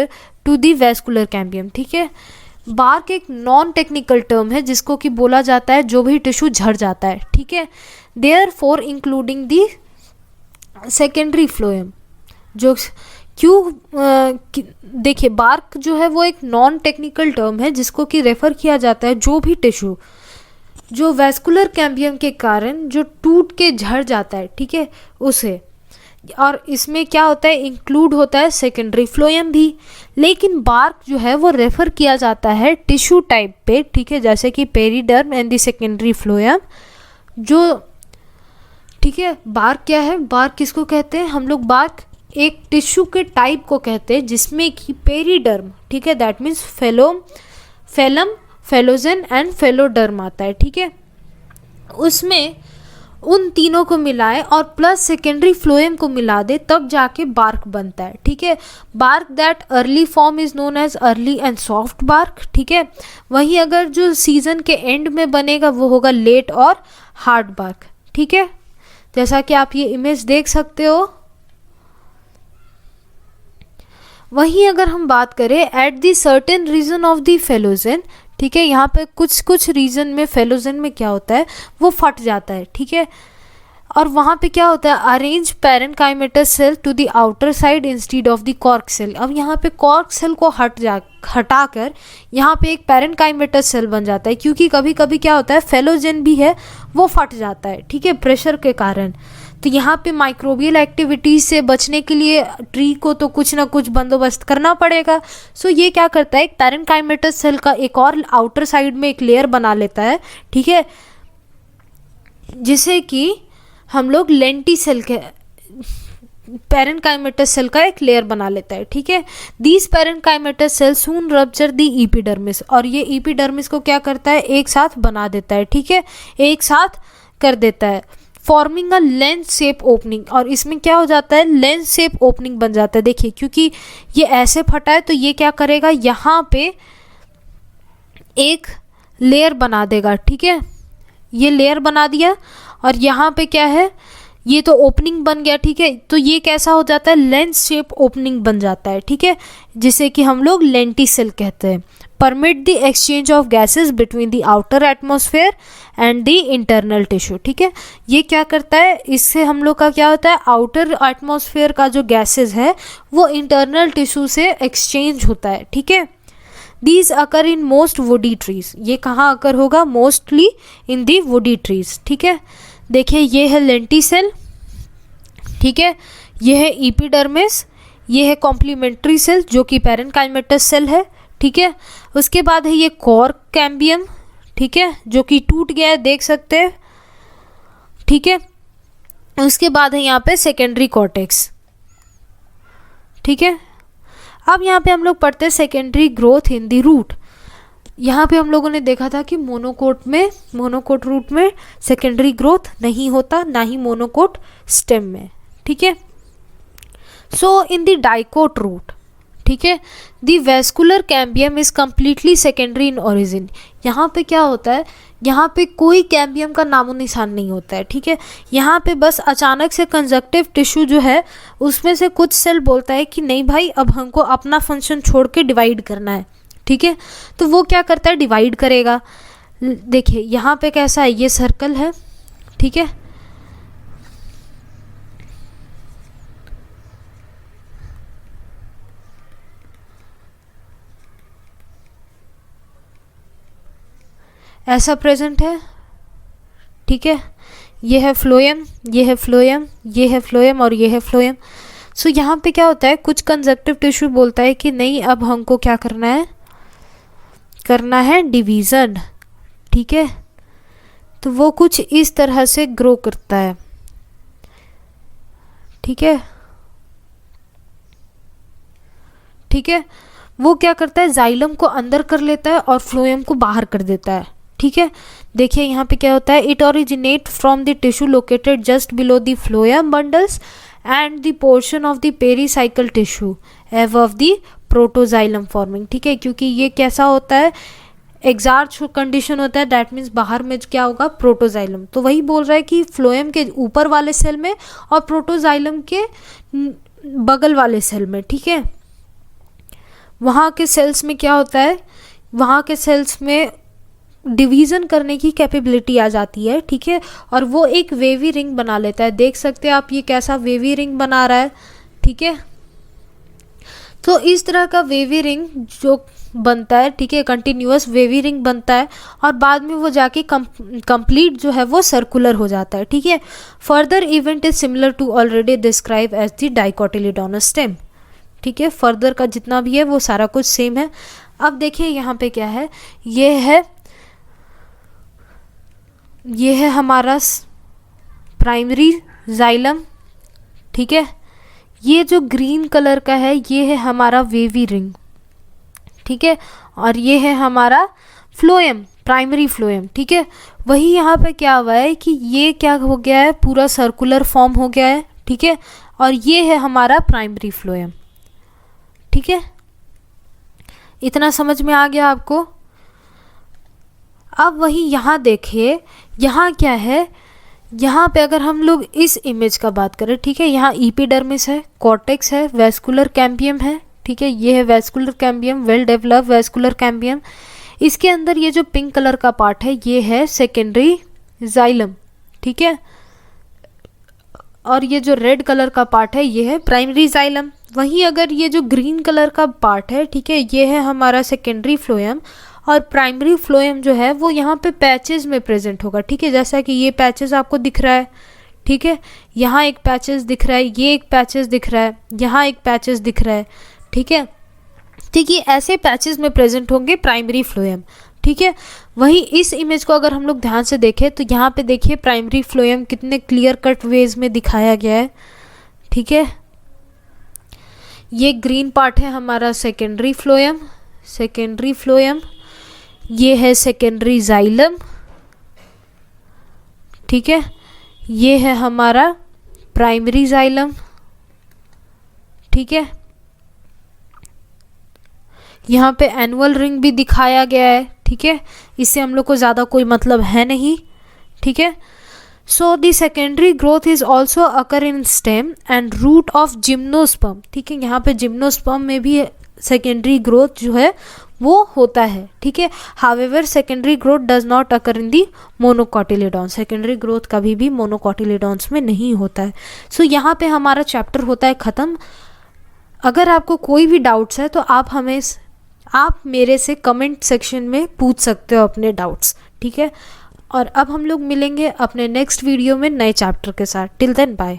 to the vascular cambium. ठीक है, बार्क एक नॉन टेक्निकल टर्म है जिसको कि बोला जाता है जो भी टिश्यू झड़ जाता है। ठीक है, therefore including the secondary phloem. जो क्यों, देखिए बार्क जो है वो एक नॉन टेक्निकल टर्म है जिसको कि रेफर किया जाता है जो भी टिश्यू जो वेस्कुलर कैम्बियम के कारण जो टूट के झड़ जाता है। ठीक है, उसे, और इसमें क्या होता है, इंक्लूड होता है सेकेंडरी फ्लोएम भी। लेकिन बार्क जो है वो रेफर किया जाता है टिश्यू टाइप पे। ठीक है, जैसे कि periderm and the secondary phloem जो। ठीक है, बार्क क्या है, बार्क किसको कहते हैं हम लोग, बार्क एक टिश्यू के टाइप को कहते हैं जिसमें कि पेरिडर्म, ठीक है, that means phellem, phellogen and phelloderm आता है। ठीक है, उसमें उन तीनों को मिलाए और प्लस सेकेंडरी फ्लोएम को मिला दे तब जाके बार्क बनता है। ठीक है, bark that early form is known as early and soft bark. ठीक है, वहीं अगर जो सीजन के एंड में बनेगा वो होगा लेट और हार्ड बार्क। ठीक है, जैसा कि आप ये इमेज देख सकते हो, वहीं अगर हम बात करें at the certain region of the phellogen, ठीक है, यहाँ पे कुछ कुछ रीजन में फेलोजन में क्या होता है वो फट जाता है, ठीक है, और वहाँ पे क्या होता है arrange parenchymatous cell to the outer side instead of the cork cell. अब यहाँ पे कॉर्क सेल को हटाकर यहाँ पे एक पैरेनकाइमेटस सेल बन जाता है, क्योंकि कभी कभी क्या होता है फेलोजन भी है वो फट जाता है, ठीक है, प्रेशर के कारण। तो यहाँ पे माइक्रोबियल एक्टिविटीज से बचने के लिए ट्री को तो कुछ ना कुछ बंदोबस्त करना पड़ेगा। सो ये क्या करता है एक पैरेनकाइमेटस सेल का एक और आउटर साइड में एक लेयर बना लेता है, ठीक है, जिसे कि हम लोग लेंटिसेल के पैरेनकाइमेटस सेल का एक लेयर बना लेता है, ठीक है। These parenchymatous cell soon rupture the epidermis, और ये ईपीडर्मिस को क्या करता है एक साथ बना देता है, ठीक है, एक साथ कर देता है, forming a lens shape opening, और इसमें क्या हो जाता है लेंस शेप ओपनिंग बन जाता है। देखिए क्योंकि ये ऐसे फटा है तो ये क्या करेगा यहाँ पे एक लेयर बना देगा, ठीक है, ये लेयर बना दिया और यहाँ पे क्या है ये तो ओपनिंग बन गया, ठीक है, तो ये कैसा हो जाता है लेंस शेप ओपनिंग बन जाता है, ठीक है, जिसे कि हम लोग लेंटिसेल कहते हैं। Permit the exchange of gases between the outer atmosphere and the internal tissue, ठीक है, ये क्या करता है इससे हम लोग का क्या होता है आउटर एटमॉस्फेयर का जो गैसेस है वो इंटरनल टिश्यू से एक्सचेंज होता है, ठीक है। These occur in most woody trees, ये कहाँ अकर होगा mostly in the woody trees, ठीक है। देखिए ये है लेंटिसेल, ठीक है, ये है ईपीडर्मिस, ये है कॉम्प्लीमेंट्री सेल जो कि पैरेनकाइमेटस सेल है, ठीक है। उसके बाद है ये कॉर्क कैम्बियम, ठीक है, जो कि टूट गया है देख सकते हैं, ठीक है। उसके बाद है यहाँ पे सेकेंडरी कॉर्टेक्स, ठीक है। अब यहाँ पे हम लोग पढ़ते हैं secondary growth in the root. यहाँ पे हम लोगों ने देखा था कि मोनोकोट रूट में सेकेंडरी ग्रोथ नहीं होता, ना ही मोनोकोट स्टेम में, ठीक है। So in the dicot root, ठीक है, the vascular cambium is completely secondary in origin. यहाँ पे क्या होता है यहाँ पे कोई कैम्बियम का नामो निशान नहीं होता है, ठीक है। यहाँ पे बस अचानक से कंजक्टिव टिश्यू जो है उसमें से कुछ सेल बोलता है कि नहीं भाई अब हमको अपना फंक्शन छोड़ के डिवाइड करना है, ठीक है, तो वो क्या करता है डिवाइड करेगा। देखिए यहाँ पे कैसा है ये सर्कल है, ठीक है, ऐसा प्रेजेंट है, ठीक है, ये है फ्लोएम, ये है फ्लोएम, ये है फ्लोएम और ये है फ्लोएम। सो यहाँ पे क्या होता है कुछ कंजक्टिव टिश्यू बोलता है कि नहीं अब हमको क्या करना है डिवीज़न, ठीक है, तो वो कुछ इस तरह से ग्रो करता है, ठीक है, ठीक है, वो क्या करता है जाइलम को अंदर कर लेता है और फ्लोएम को बाहर कर देता है, ठीक है। देखिए यहाँ पे क्या होता है it originate from the tissue located just below the phloem bundles and the portion of the pericycle tissue above the protoxylem forming, ठीक है, क्योंकि ये कैसा होता है एग्जार्च कंडीशन होता है, दैट मीन्स बाहर में क्या होगा प्रोटोजाइलम, तो वही बोल रहा है कि फ्लोएम के ऊपर वाले सेल में और प्रोटोजाइलम के बगल वाले सेल में, ठीक है, वहाँ के सेल्स में क्या होता है वहाँ के सेल्स में डिवीज़न करने की कैपेबिलिटी आ जाती है, ठीक है, और वो एक वेवी रिंग बना लेता है। देख सकते हैं आप ये कैसा वेवी रिंग बना रहा है, ठीक है, तो इस तरह का वेवी रिंग जो बनता है, ठीक है, कंटिन्यूअस वेवी रिंग बनता है और बाद में वो जाके कंप्लीट जो है वो सर्कुलर हो जाता है, ठीक है। Further event is similar to already describe as the dicotyledonous stem, ठीक है, फर्दर का जितना भी है वो सारा कुछ सेम है। अब देखिए यहाँ पे क्या है ये है हमारा प्राइमरी जाइलम, ठीक है, ये जो ग्रीन कलर का है ये है हमारा वेवी रिंग, ठीक है, और ये है हमारा फ्लोएम प्राइमरी फ्लोएम, ठीक है। वही यहाँ पे क्या हुआ है कि ये क्या हो गया है पूरा सर्कुलर फॉर्म हो गया है, ठीक है, और ये है हमारा प्राइमरी फ्लोएम, ठीक है, इतना समझ में आ गया आपको। अब वही यहाँ देखिए यहाँ क्या है यहाँ पे अगर हम लोग इस इमेज का बात करें, ठीक है, यहाँ ईपीडर्मिस है, कॉर्टेक्स है, वेस्कुलर कैम्बियम है, ठीक है, ये है vascular cambium, well developed vascular cambium. इसके अंदर ये जो पिंक कलर का पार्ट है ये है सेकेंडरी जाइलम, ठीक है, और ये जो रेड कलर का पार्ट है ये है प्राइमरी जाइलम। वहीं अगर ये जो ग्रीन कलर का पार्ट है, ठीक है, ये है हमारा सेकेंडरी फ्लोएम, और प्राइमरी फ्लोएम जो है वो यहाँ पे पैचेस में प्रेजेंट होगा, ठीक है, जैसा कि ये पैचेस आपको दिख रहा है, ठीक है, यहाँ एक पैचेस दिख रहा है, ये एक पैचेस दिख रहा है, यहाँ एक पैचेस दिख रहा है, ठीक है, ठीक है, ऐसे पैचेस में प्रेजेंट होंगे प्राइमरी फ्लोएम, ठीक है। वहीं इस इमेज को अगर हम लोग ध्यान से देखें तो यहाँ पे देखिए प्राइमरी फ्लोएम कितने क्लियर कट वेज में दिखाया गया है, ठीक है। ये ग्रीन पार्ट है हमारा सेकेंडरी फ्लोएम, सेकेंडरी फ्लोएम, ये है सेकेंडरी जाइलम, ठीक है, ये है हमारा प्राइमरी जाइलम, ठीक है। यहाँ पे एनुअल रिंग भी दिखाया गया है, ठीक है, इससे हम लोग को ज़्यादा कोई मतलब है नहीं, ठीक है। So the secondary growth is also occur in stem and root of gymnosperm, ठीक है, यहाँ पे जिम्नोस्पर्म में भी सेकेंडरी ग्रोथ जो है वो होता है, ठीक है। However secondary growth does not occur in the monocotyledon, secondary growth कभी भी मोनोकोटिलेडॉन्स में नहीं होता है। सो यहाँ पे हमारा चैप्टर होता है ख़त्म। अगर आपको कोई भी डाउट्स है तो आप मेरे से कमेंट सेक्शन में पूछ सकते हो अपने डाउट्स, ठीक है। और अब हम लोग मिलेंगे अपने नेक्स्ट वीडियो में नए चैप्टर के साथ। Till then bye.